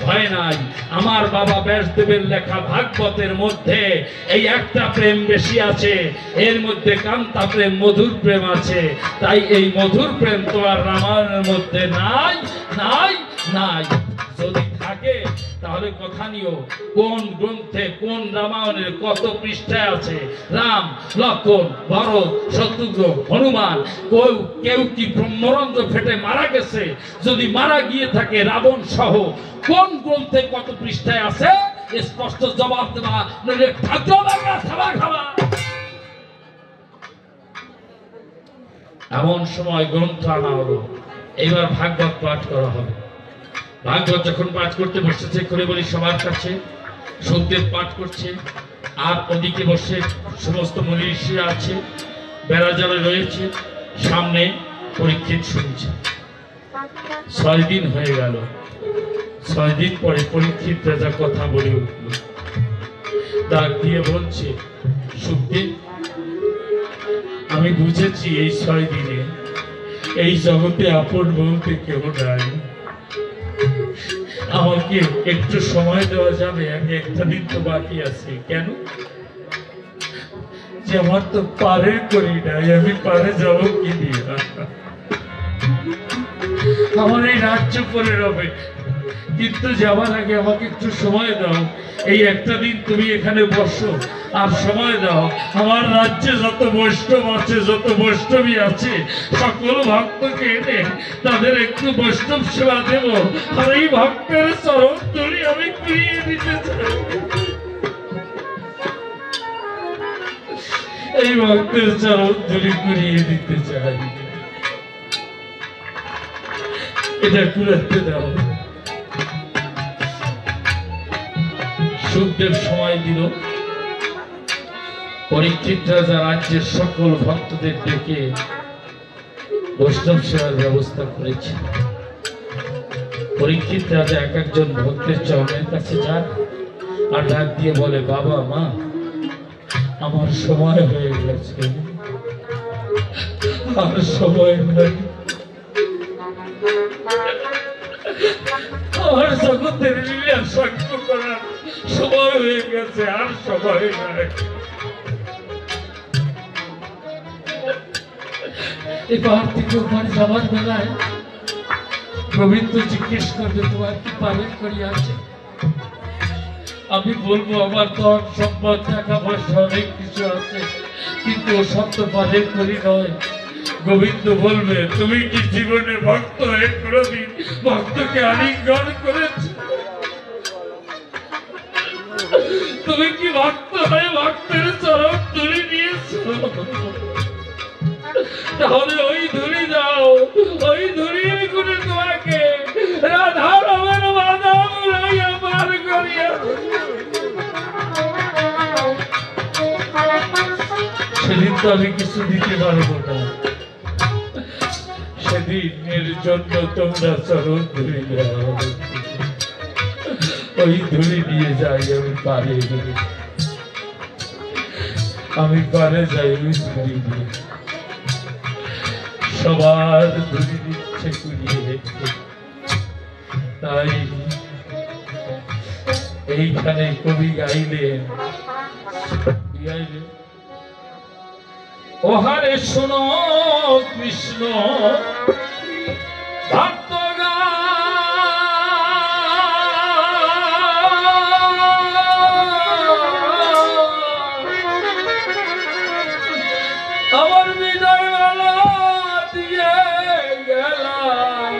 ভয় নাই, আমার বাবা ব্যাসদেবের লেখা ভাগবতের মধ্যে এই একটা প্রেম বেশি আছে, এর মধ্যে কান্তা প্রেম, মধুর প্রেম আছে, তাই এই মধুর প্রেম তো আর রামায়ণের মধ্যে নাই নাই নাই। যদি থাকে তাহলে কথা নিও, কোন গ্রন্থে কোন রামায়ণের কত পৃষ্ঠায় আছে, রাম লক্ষ্মণ ভরত শত্রুঘ্ন হনুমান কেউ কি ব্রহ্মরন্ধ্র ফেটে মারা গেছে, যদি মারা গিয়ে থাকে রাবণ সহ কোন গ্রন্থে কত পৃষ্ঠায় আছে, স্পষ্ট জবাব দেবা, নইলে খাদ্য খাওয়া। এমন সময় গ্রন্থ আনা হলো, এবার ভাগবত পাঠ করা হবে। ভাগবত যখন পাঠ করতে বসেছে, করে বলি সবার কাছে, সুখদেব পাঠ করছে, আর ওদিকে বসে সমস্ত মুনি ঋষিরা আছে, বেড়াজালে রয়েছে, সামনে পরীক্ষিত শুনছে। 6 দিন হয়ে গেল। 6 দিন পরে পরীক্ষিত রাজা কথা বলে উঠল, ডাক দিয়ে বলছে, সুখদেব, আমি বুঝেছি এই 6 দিনে এই জগতে আপন বলতে কেউ নাই, আমাকে একটু সময় দেওয়া যাবে? আমি একটা দিন তো বাকি আছে। কেন? যে আমার তো পারে করি নাই, আমি পারে যাবো কি দিয়ে? আমার এই রাজ্য পরে রবে, কিন্তু যাওয়ার আগে আমাকে একটু সময় দাও। এই একটা দিন তুমি এখানে বসো আর সময় দাও। আমার রাজ্যে যত বৈষ্ণব আছে, যত বৈষ্ণবী আছে, সকল ভক্তকে এনে তাদের একটু বৈষ্ণব সেবা দেব, আর এই ভক্তের চরণ ধরে আমি করিয়ে দিতে চাই। এই ভক্তের চরণ ধরে করিয়ে দিতে চাই, এটা কুড়াতে দাও। সুখদেব সময় দিল। পরীক্ষিত রাজা রাজ্যের সকল ভক্তদের ডেকে বৈষ্ণব সেবার ব্যবস্থা করেছে। পরীক্ষিত রাজা এক একজন ভক্তের চরণের কাছে যান আর ডাক দিয়ে বলে, বাবা মা, আমার সময় হয়ে গেছে, আর সময় নাই, আমার জগতের লীলা সাক্ষ্য করার সময় হয়ে গেছে, আর সময় নাই। এবার থেকে ওখানে যাওয়ার বেলায় গোবিন্দ জিজ্ঞেস করবে, তোমার কি পালন করিয়াছে? আমি বলবো, আমার তো সম্পদ, টাকা পয়সা অনেক কিছু আছে, কিন্তু ও সত্য পালন করি নয়। গোবিন্দ বলবে, তুমি কি জীবনে ভক্ত হয়ে কোনদিন ভক্তকে আলিঙ্গন করেছ? তুমি কি ভক্ত হয়ে ভক্তের চরণ ধরে নিয়েছ? তাহলে ওই ধরে দাও, ওই ধরিয়ে করে তোমাকে রাধা রমন মাধব রাইয়া পার করিয়া। সেদিন তো আমি কিছু দিতে পারবো না, সেদিনের জন্য তোমরা চরণ ধরে যাও, ওই ধরে নিয়ে যাই। আমি পারে যাই, ওই ধরে নিয়ে সবার ধরে দিচ্ছে কুড়িয়ে রেখে। তাই এইখানে কবি গাইলেন, ওহারে শোনো কৃষ্ণ ভক্ত আমার বিদায় বেলা দিয়ে গেলাম,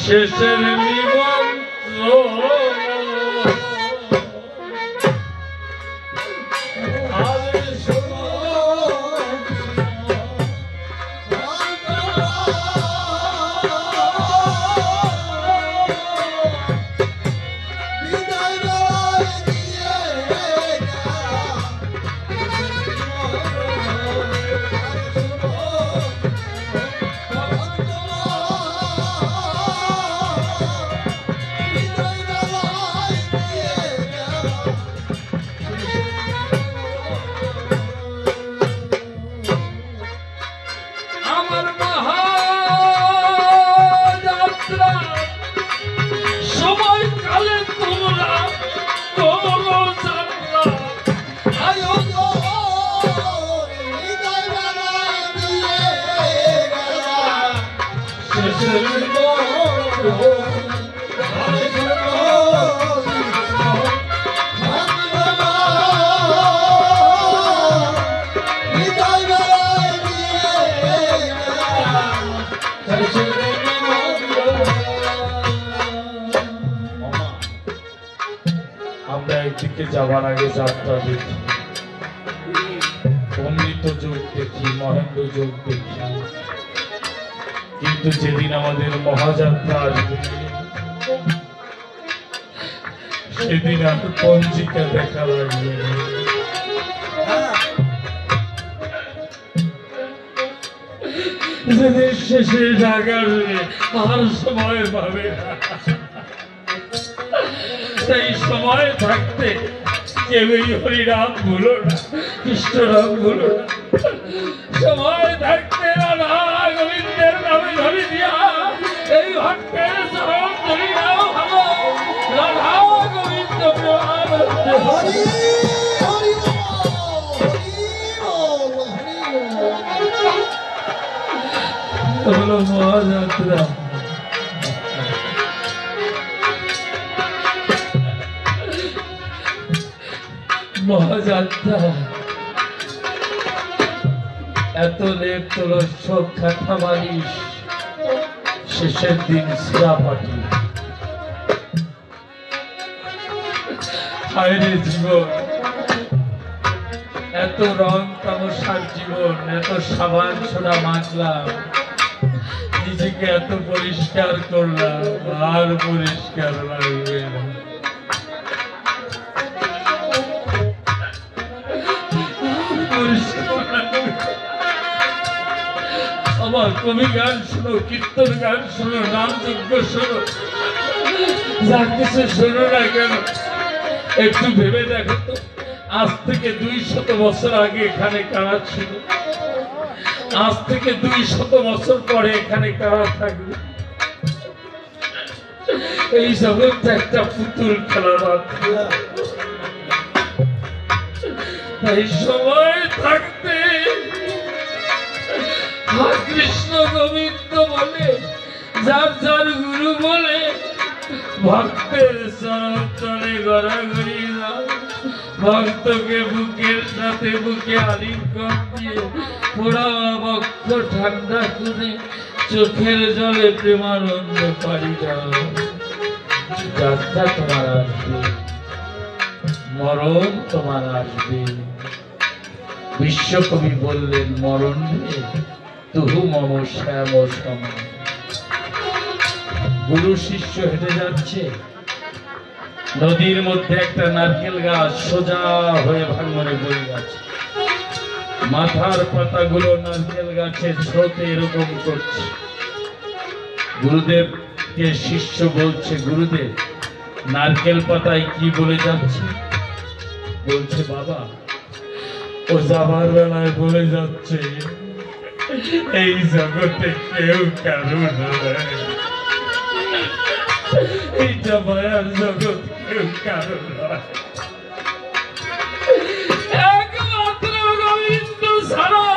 শেষের নিমন্ত্রণ আমরা একদিকে যাবার আগে যাত্রা দেখি, অমৃত যোগ দেখি, মহেন্দ্র যোগ দেখি, কিন্তু যেদিন আমাদের মহাযাত্রা আসবে সেদিন আর পঞ্জিকা দেখা লাগবে। যেদিন শেষে জায়গা আর সময় পাবে না, সেই সময় থাকতে কেউই হরিনাম ভুলো না, কৃষ্ণনাম ভুলো না। সময় থাকতে রাধা গোবিন্দের নামে ধরে দিয়া এই ভক্তের চরণ ধরি নাও ভালো। রাধা গোবিন্দ প্রেমানন্দে হরি হরি হলো মহাযাত্রা। মহাযাত্রা এত লেপ তুলস্য খাতা বালিশ, শেষের দিন সিরা পাটি। হায়রে জীবন, এত রং তামসার জীবন, এত সাবান ছোড়া মাখলাম, নিজেকে এত পরিষ্কার করলাম, আর পরিষ্কার লাগবে না। আমার কবি গান শোনো, কীর্তন গান শোনো, নাম যজ্ঞ শোনো, যা কিছু শোনো না কেন, একটু ভেবে দেখো তো, আজ থেকে 200 বছর আগে এখানে কারা ছিল, আজ থেকে 200 বছর পরে এখানে কারা থাকবে। এই জগৎটা একটা পুতুল খেলা মাত্র। তাই সময় থাকতে কৃষ্ণ গোবিন্দ বলে, যার যার গুরু বলে, ভক্তের চরণ তলে গড়াগড়ি দাও। ভক্তকে বুকের সাথে বুকে আলিঙ্গন দিয়ে পোড়া বক্ষ ঠান্ডা করে চোখের জলে প্রেমানন্দ পারি দাও। যাত্রা তোমার আসবে, মরণ তোমার আসবে। বিশ্বকবি বললেন, মরণ তুহু মম শ্যাম সম। গুরু শিষ্য হেঁটে যাচ্ছে, নদীর মধ্যে একটা নারকেল গাছ সোজা হয়ে ভাঙনে বয়ে গেছে, মাথার পাতাগুলো নারকেল গাছের স্রোতে এরকম করছে। গুরুদেবকে শিষ্য বলছে, গুরুদেব নারকেল পাতায় কি বলে যাচ্ছে? বলছে, বাবা ও যাবার বেলায় বলে যাচ্ছে, এই জগতে কেউ কারো নয়, এইটা মায়ার জগৎ, কেউ কারো নয়, একমাত্র গোবিন্দ ছাড়া,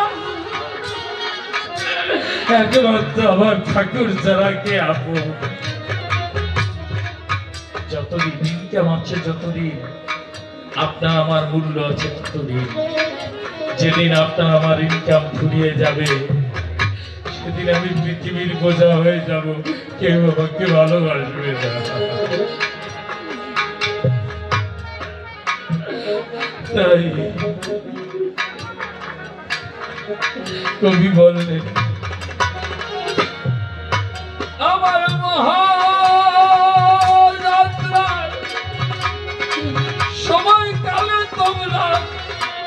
একমাত্র আমার ঠাকুর ছাড়া কে আপন। যতদিন ইনকাম আছে, যতদিন আপনার আমার মূল্য আছে, ততদিন। যেদিন আপনার আমার ইনকাম ফুরিয়ে যাবে, সেদিন আমি পৃথিবীর বোঝা হয়ে যাব, কেউ আমাকে ভালোবাসবে না। তাই কবি বললেন, আমার মহাযাত্রার সময় কালে তোমরা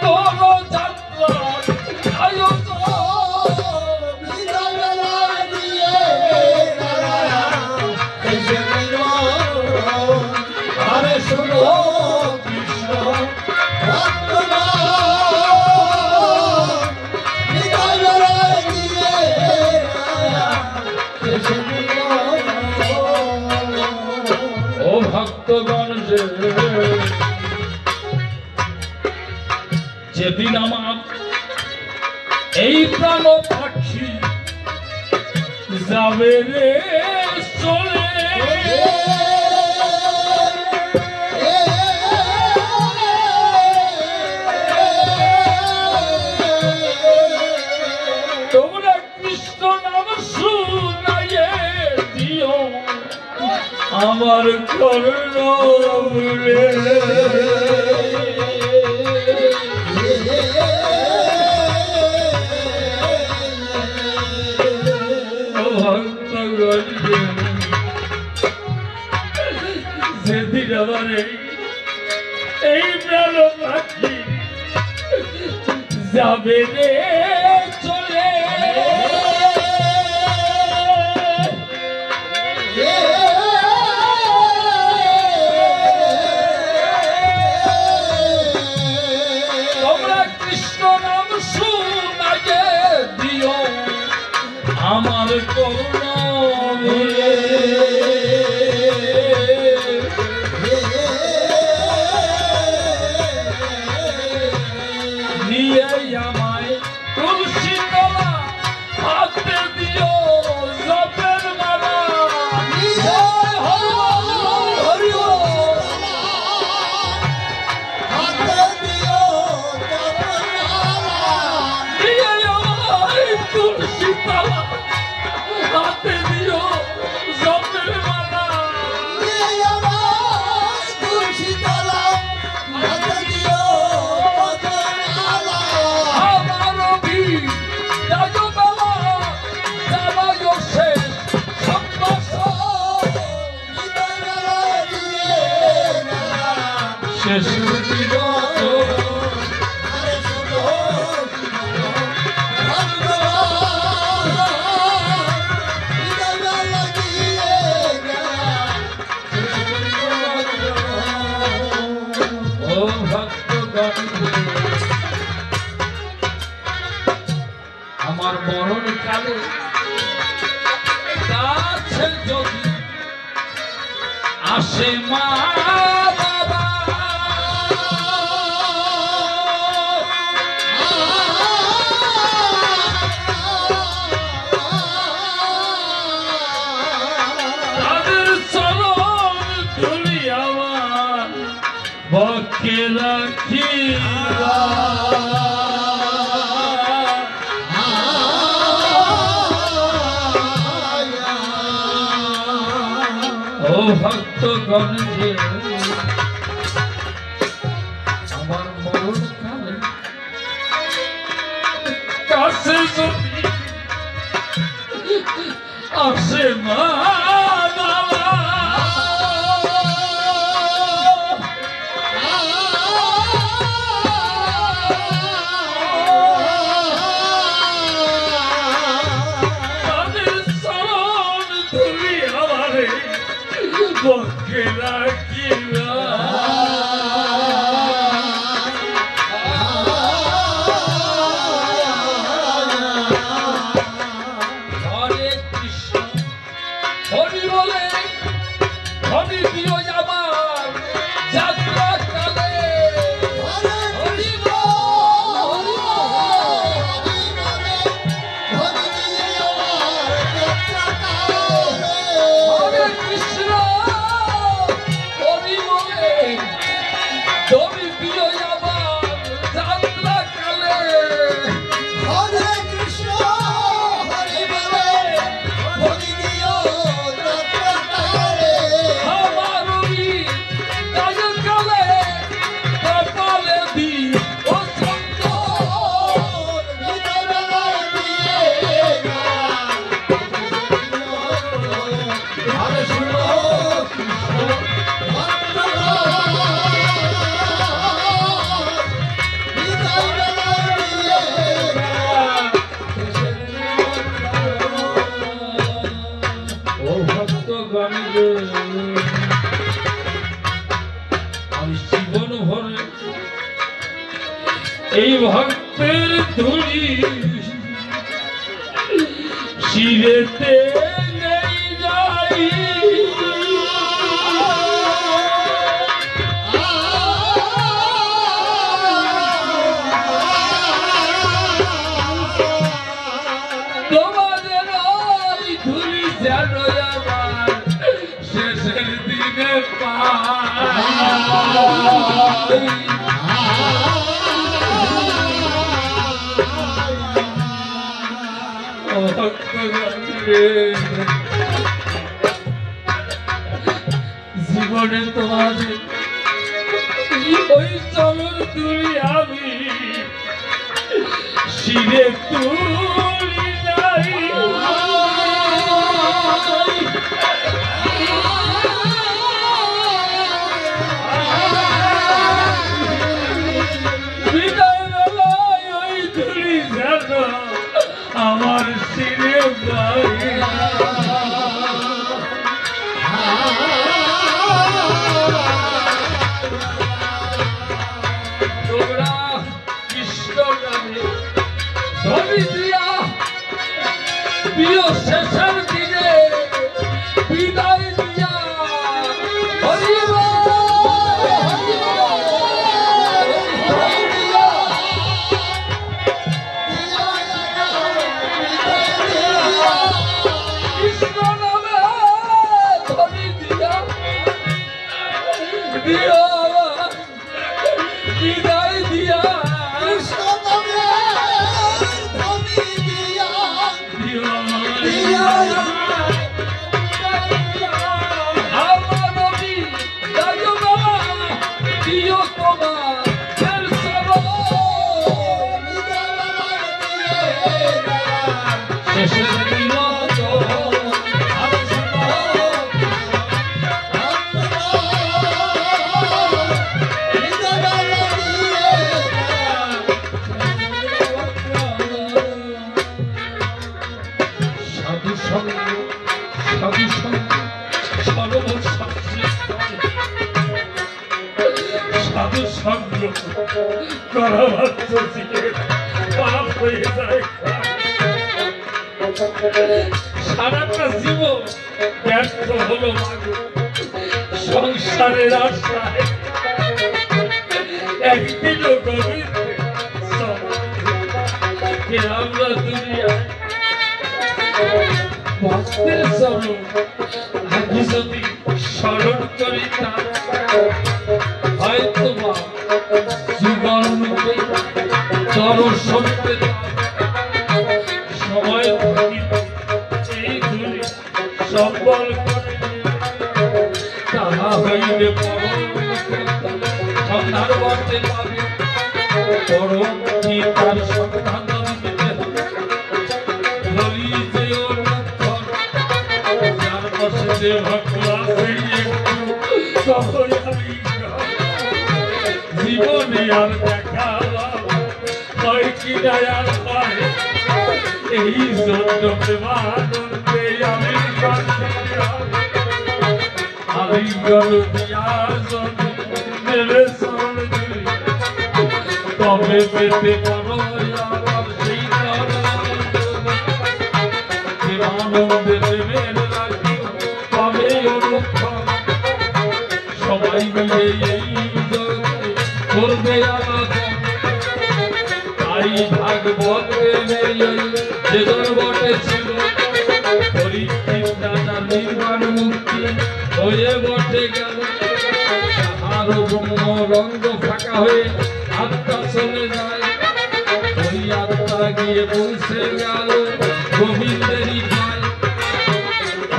তোর যাত্রা আরে শুনো কৃষ্ণ ও ভক্তগণ, যেদিন আমার এই প্রাণ পাখি যাবে রে চলে, তোমরা কৃষ্ণ নাম শুনাইয়ে দিও, আমার করুণে যেদিন আমার এই প্রাণ পাখি যাবে রে চলে তোমরা কৃষ্ণ নাম শুনাইয়ে দিও আমার করুণা বলে নিয়ে আমায় তুলসী তলা হাতে দিও জপের মালা নিয়ে হাতে দিও নিয়ে আমায় তুলসী তলা হাতে দিও জপের মালা নিয়ে আমায় তুলসী তলা হাতে দিও আমার মরণ কালে কাছে যদি আসে মা বাবা তাদের চরণ ধুলি আমার বক্ষে রাখিবা ভক্তগণ যে আমার মরণ কালে কাছে যদি আসে মা বাবা তাদের চরণ ধুলি আমারে বক্ষে রাখিবা হরে কৃষ্ণ হরি বলে হরি দিও আমার যাত্রা কালে হরি হরে কৃষ্ণ হরি বলে হরি দিও আমার যাত্রা কালে হরে কৃষ্ণ হরি বলে হরি দিও যাত্রা কালে আমার গায় কালে কপালে দি ও চন্দন ভিতরে দিয়ে হরে শুনো আমি জীবন ভরে এই ভক্তের ধুলি শিরেতে নেই যাই তোমাদের ওই ধুলি যেন আমার শেষের দিনে পাই জীবনে তোমাদের ওই চরণ তুলি আমি শিরে তুলি নাই। বিদায় বেলায় ওই তুলি যেন আমার শিরে পাই। তোমরা কৃষ্ণ নামে ধরি দিয়া প্রিয় শেষের দিনে বিদায় দিয়া হরিব কৃষ্ণ নামে ধরি দিয়া দিয়া বিদায় দিয়া কৃষ্ণ নামে ধরি দিয়া দিয়া আমার নবী দায়ো বাবা দিও তোমার ফের সব শেষের দিন সাধু সঙ্গ করা মাত্র পাপ হয়ে যায়। সারাটা জীবন ব্যর্থ হলো সংসারের আশায়, একদিনও গোবিন্দে আমরা দুনিয়ায় ভক্তের চরণ আগে যদি স্মরণ করি তা হয়তো বা জীবনরূপে দর্শন পেতাম। সময় এই দুনিয়া সম্বল করে তাহা হইলে সন্ধান করতে পাবে। পরম তার সন্ধান দিতে হবে। বলি যে যার পাশে যে ভক্ত আছে তখন আমি জীবনে আর দেখা হয় কি আর পায়। এই জন্য প্রেমানন্দে আমি আলিঙ্গন দিয়ার জন্য দেবে শরণ দিই তবে পেতে পারো আমার সেই প্রেমানন্দে দেবেন রাখি তবে অনুক্ষণ সবাই মিলে এই করবে আলাদা। তাই ভাগবত যেজন বটে ছিল পরীক্ষিতার নির্বাণ মুক্তি হয়ে বটে গেল। আরো ব্রহ্ম রঙ্গ ফাঁকা হয়ে আত্মা চলে যায়। ওই আত্মা গিয়ে পৌঁছে গেল গোবিন্দেরই পায়।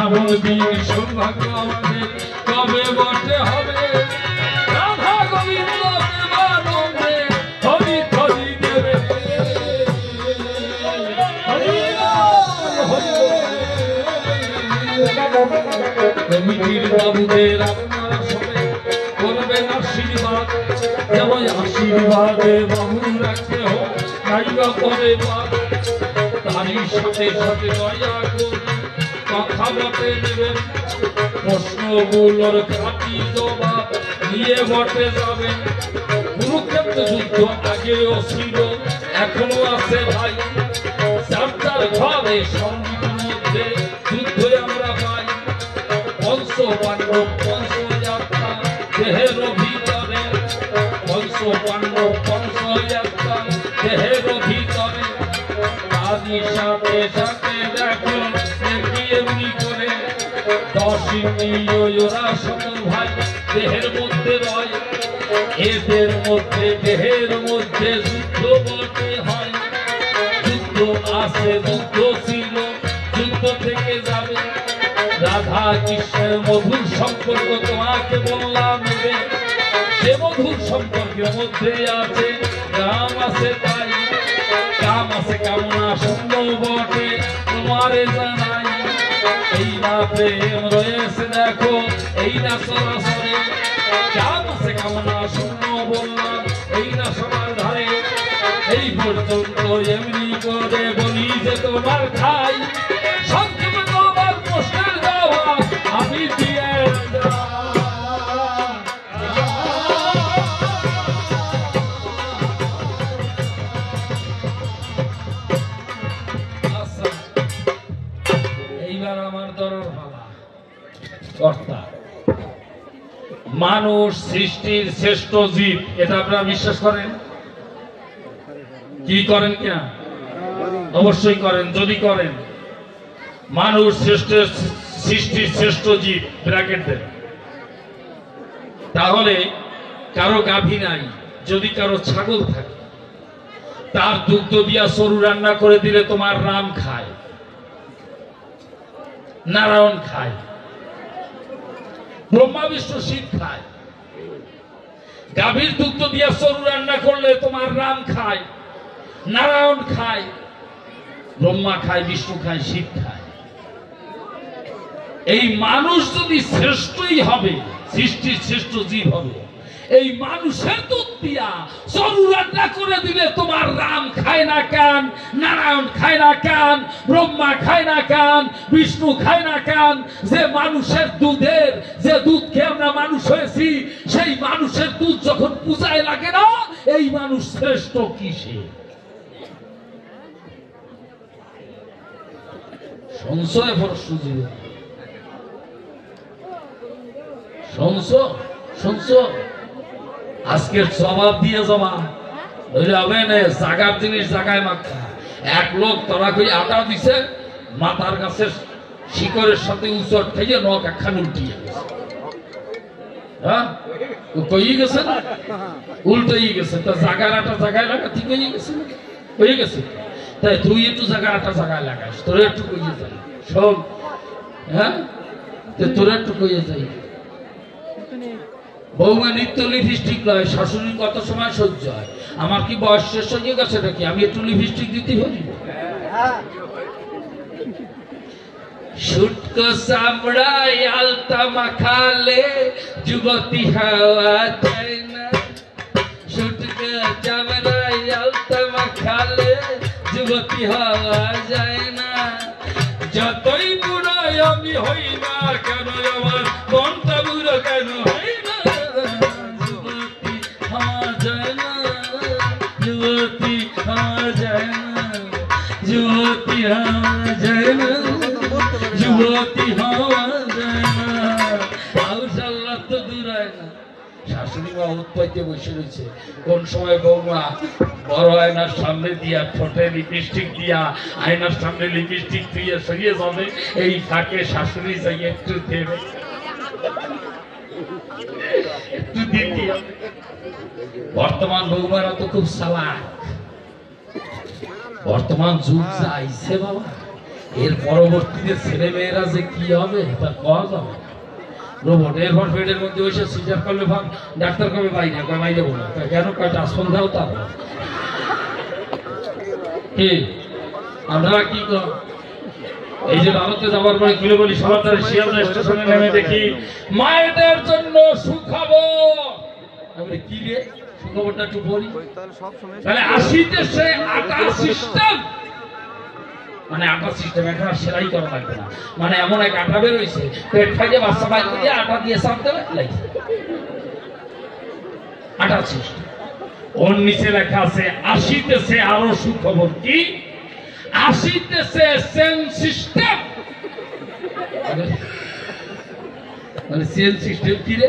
এমন দিন সৌভাগ্য আমাদের কবে বটে হবে। রাধা গোবিন্দ প্রেমানন্দে হরি হরি দেবে। কমিটির বাবুদের আপনারা সবাই করবেন আশীর্বাদ। যেমন আশীর্বাদে বাবু রাখতে হোক নাইবা করে বাদ। তারই সাথে সাথে দয়া করে কথা বটে নেবেন। প্রশ্নগুলোর খাঁটি জবাব দিয়ে বটে যাবেন। কুরুক্ষেত্র যুদ্ধ আগেও ছিল এখনো আছে ভাই। যার যার ঘরে সঙ্গীর মধ্যে যুদ্ধে আমরা পাই। পঞ্চ পাণ্ডব পঞ্চ যাত্রা দেহের ভিতরে। পঞ্চ পাণ্ডব পঞ্চ যাত্রা দেহের ভিতরে। তারই সাথে সাথে দেখো এমনি করে 10 ওরা সকল ভাই দেহের মধ্যে রয়। এদের মধ্যে দেহের মধ্যে যুদ্ধ বটে হয়। যুদ্ধ আছে যুদ্ধ ছিল যুদ্ধ থেকে যাবে। রাধা কৃষ্ণের মধুর সম্পর্ক তোমাকে বললাম রে, সে মধুর সম্পর্কের মধ্যে আছে কাম আছে, তাই কাম আছে কামনা শূন্য বটে তোমারে জানাই। এই না প্রেম রয়েছে দেখো এই না সরাসরি, কাম আছে কামনা শূন্য বললাম এই না সবার ধারে। এই পর্যন্ত এমনি করে বলি যে তোমার খাই, সংক্ষেপে তোমার প্রশ্নের জবাব আমি দিয়ে এইবার আমার দরর ভালা কর্তা। মানুষ সৃষ্টির শ্রেষ্ঠ জীব, এটা আপনারা বিশ্বাস করেন? কি করেন কিনা? অবশ্যই করেন। যদি করেন মানুষ সৃষ্টির শ্রেষ্ঠ জীব ব্র্যাকেট দেন, তাহলে কারো গাভী নাই, যদি কারো ছাগল থাকে তার দুগ্ধ দিয়া সরু রান্না করে দিলে তোমার রাম খায়, নারায়ণ খায়, ব্রহ্মা বিষ্ণু শিব খায়। গাভীর দুগ্ধ দিয়া সরু রান্না করলে তোমার রাম খায়, নারায়ণ খায়, ব্রহ্মা খায়, বিষ্ণু খায়, শিব খায়। এই মানুষ যদি শ্রেষ্ঠই হবে, সৃষ্টির শ্রেষ্ঠ জীব হবে, এই মানুষের দুধ দিয়া সরু রান্না করে দিলে তোমার রাম খায় না কান, নারায়ণ খায় না কান, ব্রহ্মা খায় না কান, বিষ্ণু খায় না কান। যে মানুষের দুধের, যে দুধ খেয়ে আমরা মানুষ হয়েছি, সেই মানুষের দুধ যখন পূজায় লাগে না, এই মানুষ শ্রেষ্ঠ কিসে? সংশয় প্রশ্ন জীবন, সংশয় আজকের জবাব দিয়ে জমা ধরে হবে না। জাগার জিনিস জাগায় মাখা। এক লোক তোরা কই আটা দিছে, মাথার গাছের শিকড়ের সাথে উচর থেকে নখ একখান উল্টিয়ে গেছে। হ্যাঁ, কই গেছে না, উল্টাই গেছে। তা জাগার আটা জাগায় লাগা ঠিক হয়ে গেছে, হয়ে গেছে। তাই তুই একটু জাগার আটা জাগায় লাগাস, তোর একটু কইয়ে যাই শোন। হ্যাঁ, তোর একটু কইয়ে যাই। বৌমা নিত্য লিপস্টিক লয়, শাশুড়ির কত সময় সহ্য হয়? আমার কি বয়স শেষ হয়ে গেছে নাকি আমি একটু লিপস্টিক দিতে পারি? শুটকো চামড়ায় আলতা মাখালে যুবতী হওয়া যায় না, শুটকো চামড়ায় আলতা মাখালে যুবতী হওয়া যায় না। যতই বুড়ো আমি হই না কেন, আমার মনটা বুড়ো কেন হয় না, যুবতী হওয়া যায় না, যুবতী হওয়া যায় না, যুবতী হওয়া যায় না, যুবতী হওয়া যায় না। আউশাল্লাহ তো দূর হয় না। শাশুড়ি মা উৎপাইতে বসে রয়েছে, কোন সময় বৌমা বড় আয়নার সামনে দিয়া ঠোঁটে লিপস্টিক দিয়া আয়নার সামনে লিপস্টিক দিয়ে সরিয়ে যাবে, এই ফাঁকে শাশুড়ি যাই একটু দেবে, একটু দিতে। বর্তমান বৌমারা তো খুব চালাক। বর্তমান যুগ যা আইছে বাবা, এর পরবর্তীতে ছেলে মেয়েরা যে কি হবে তা কওয়া যাবে। রোবট এরপর পেটের মধ্যে বসে সিজার করলে ভাব, ডাক্তার কবে বাইরে কয় বাইরে বলো, কেন কয়টা সন্ধ্যাও তারপর কি আমরা কি এই যে ভারতে যাওয়ার পরে খুলে বলি সবার শিয়ালদা স্টেশনে নেমে দেখি মায়েদের জন্য সুখবর। আমি কি রে সুখবরটা একটু বলি। তাহলে 80 দেশে আটা সিস্টেম, মানে আটা সিস্টেম এখন আর সেলাই করা লাগবে না, মানে এমন এক আটা বের হয়েছে পেট ফাইজে বাচ্চা বাইর করে আটা দিয়ে চাপ দেবে লাগছে আটা সিস্টেম। ওর নিচে লেখা আছে 80 দেশে আরো সুখবর। কি 80 দেশে সেন সিস্টেম, মানে সেন সিস্টেম কি রে,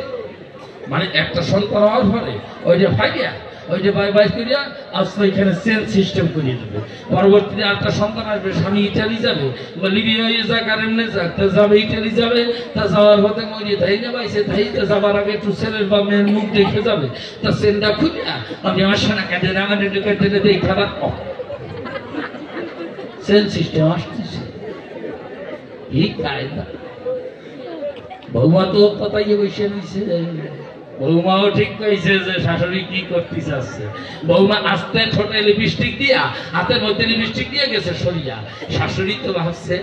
মানে একটা সন্তান হওয়ার পরে ওই যে ফাইয়া ওই যে বাই বাই করিয়া আজকে এখানে সেন সিস্টেম করিয়ে দেবে। পরবর্তীতে আরেকটা সন্তান আসবে, স্বামী ইটালি যাবে বা লিবিয়া হয়ে যাক আর এমনি যাক, তা যাবে ইটালি যাবে, তা যাওয়ার পথে মরিয়ে তাই না পাইছে তাই যাবার আগে একটু ছেলের বা মেয়ের মুখ দেখে যাবে, তা সেনটা খুঁজিয়া আমি আমার সোনা কাঁদে আমার কেটে দেই খাবার কম। সেন সিস্টেম আসতেছে এই কায়দা। বৌমা তো কথাই বসে রয়েছে, বৌমাও ঠিক কইছে যে শাশুড়ি কি করতে চাচ্ছে। বৌমা আস্তে ছোটে লিপস্টিক দিয়া, হাতের মধ্যে লিপস্টিক দিয়ে গেছে সরিয়া। শাশুড়ি তো ভাবছে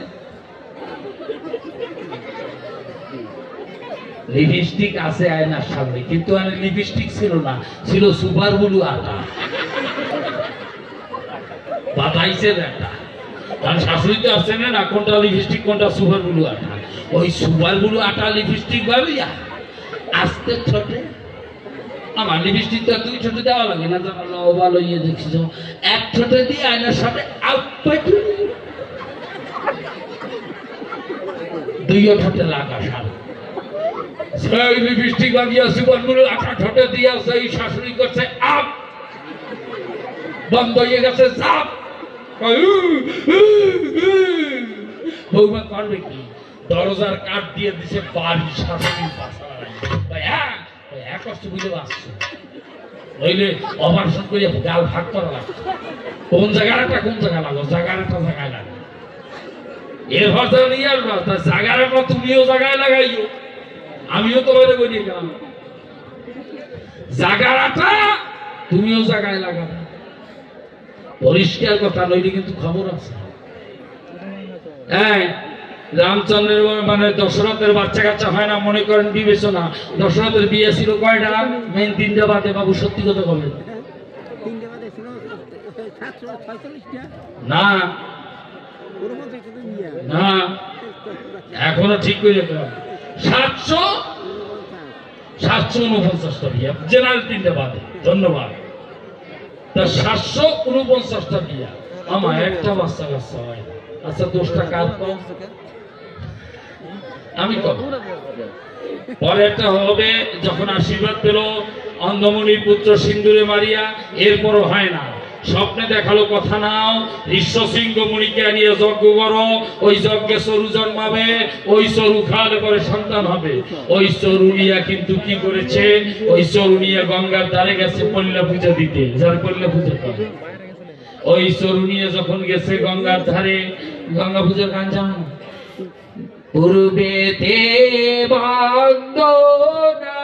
লিপস্টিক আছে আয়নার সামনে, কিন্তু আর লিপস্টিক ছিল না, ছিল সুপার ব্লু আটা। বাতাইছে একটা, কারণ শাশুড়ি তো আসছে না কোনটা লিপস্টিক কোনটা সুপার ব্লু আটা। ওই সুপার ব্লু আটা লিপস্টিক ভাবিয়া আস্তে ছোটে, আমার লিপস্টিক তো দুই ছোট দেওয়া লাগে না, ভালো ইয়ে দেখছিস, এক ছোট দিয়ে আয়নার সামনে দুইও ছোটে লাগা সামনে সেই লিপস্টিক লাগিয়া সুপার ব্লু আটা ছোটে দিয়া সেই শাশুড়ি করছে আপ, বন্ধ হয়ে গেছে চাপ। বৌমা করবে কি, দরজার কাঠ দিয়ে দিছে বাড়ি শাশুড়ির পাশা, এক কষ্ট বুঝে আসছে, নইলে অপারেশন করে গাল ভাগ করা লাগছে। কোন জায়গাটা কোন জায়গা লাগো, জায়গাটা জায়গায় লাগে, এরপর তো নিয়ে আসবো জায়গাটা তুমিও জায়গায় লাগাইও, আমিও তো বাইরে বলি গেলাম জায়গাটা তুমিও জায়গায় লাগাবে, পরিষ্কার কথা, নইলে কিন্তু খবর আছে। হ্যাঁ, রামচন্দ্রের মানে দশরথের বাচ্চা কাচ্চা হয় না মনে করেন বিবেচনা। দশরথের বিয়ে ছিল কয়টা? মেন তিনটা বাদে। বাবু সত্যি কথা বলেন না? না, এখনো ঠিক করে 749টা বিয়ে, জেনারেল তিনটা বাদে। ধন্যবাদ। তা 749টা বিয়া, আমার একটা বাচ্চা কাচ্চা হয়। আচ্ছা, দোষটা কার? আমি কব। পরে একটা হবে যখন আশীর্বাদ পেল অন্ধমণির পুত্র সিন্দুরে মারিয়া, এরপরও হয় না। স্বপ্নে দেখালো কথা নাও, ঋষ্যশৃঙ্গ মুনিকে নিয়ে যজ্ঞ করো, ওই যজ্ঞে চরু জন্মাবে, ওই চরু খাওয়ালে পরে সন্তান হবে। ওই চরু নিয়া কিন্তু কি করেছে, ওই চরু নিয়ে গঙ্গার ধারে গেছে পল্লা পূজা দিতে, যার পল্লা পূজা করে। ওই চরু নিয়ে যখন গেছে গঙ্গার ধারে, গঙ্গা পূজার গান জানো? পূর্বেতে বন্দনা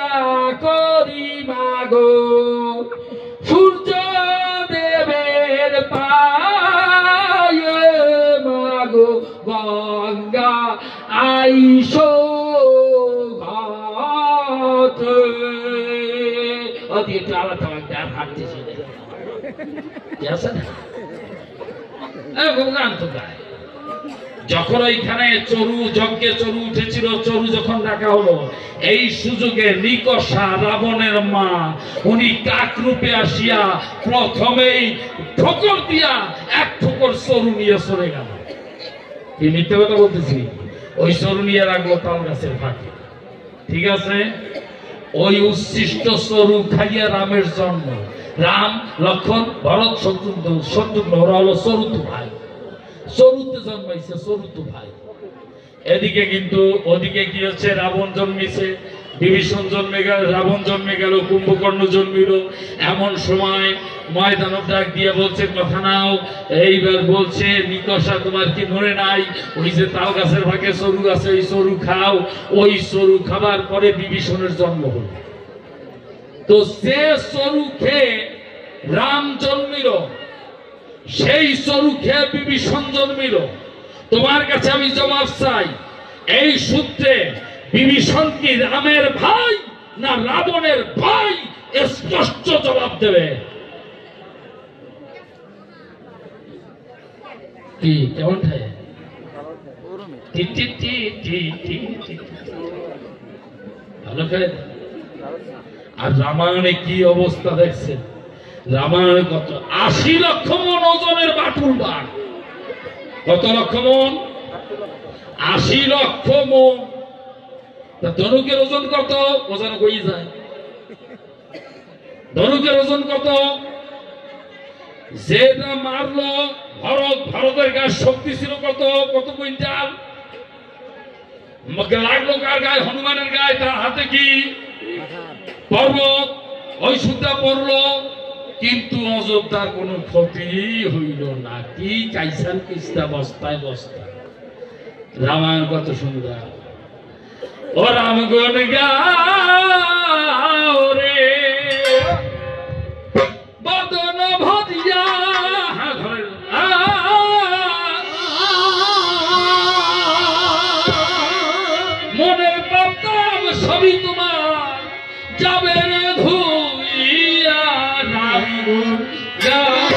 করি মাগো সূর্য দেবের পায়ে, মাগো গঙ্গা আইসো ঘাটে। অতি একটু আলাদা গান হাঁটতেছি গান তো গায়। যখন ওইখানে চরু যজ্ঞে চরু উঠেছিল, চরু যখন ডাকা হলো, এই সুযোগে নিকষা রাবণের মা উনি কাক রূপে আসিয়া প্রথমেই ঠোকর দিয়া এক ঠোকর চরু নিয়ে চলে গেল। কি মিথ্যে কথা বলতেছি? ওই চরু নিয়ে রাখলো তাল গাছের ফাঁকে। ঠিক আছে, ওই উচ্ছিষ্ট চরু খাইয়া রামের জন্ম। রাম, লক্ষণ, ভরত, শত্রুঘ্ন ওরা হলো চরুতু ভাই, চরুতে জন্মাইছে চরুতু ভাই। এদিকে কিন্তু ওদিকে কি হচ্ছে, রাবণ জন্মিছে, বিভীষণ জন্মে গেল, রাবণ জন্মে গেল, কুম্ভকর্ণ জন্মিল। এমন সময় ময়দানব ডাক দিয়ে বলছে কথা নাও। এইবার বলছে নিকষা তোমার কি মনে নাই, ওই যে তাল গাছের ভাগে চরু আছে, ওই চরু খাও। ওই চরু খাবার পরে বিভীষণের জন্ম হল। তো যে চরু খেয়ে রাম জন্মিল, সেই চরু খেয়ে বিভীষণ জন্মিল। তোমার কাছে আমি জবাব চাই, এই সূত্রে বিভীষণ কি রামের ভাই না রাবণের ভাই? স্পষ্ট জবাব দেবে। কি কেমন ভালো খায়? আর রামায়ণে কি অবস্থা দেখছেন? রামায়ণে কত 80 লক্ষ মন ওজনের বাটুল বাঘ। কত লক্ষ মন? 80 লক্ষ মন। ধনুকের ওজন কত? ওজন কই যায়? ধনুকের ওজন কত? যেটা মারলো ভারতের গায়ে শক্তি ছিল কত? কত কুইন্টাল? লাগলো কার গায়ে? হনুমানের গায়ে। তার হাতে কি? পর্বত। ওই সুদ্ধা পড়লো, কিন্তু অযোধ্যার কোন ক্ষতি হইল না। কি কাইসান কিস্তা বস্তায় বস্তা। রামায়ণ কত সুন্দর। ও রাম গুণ গাও রে বদন ভজিয়া মনের পাতাম সবই তোমার যাবে রে ধুইয়া রাম গুণ গাও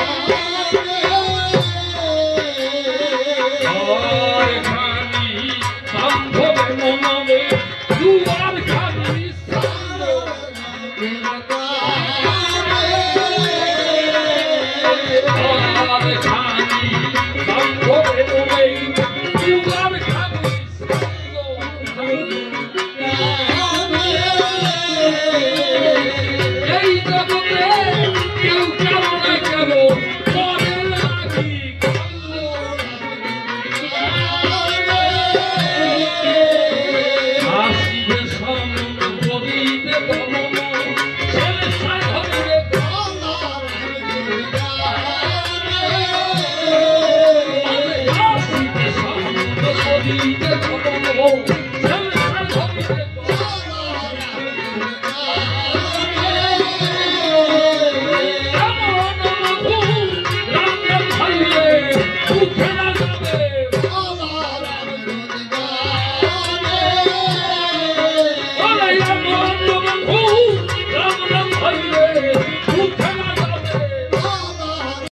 Oh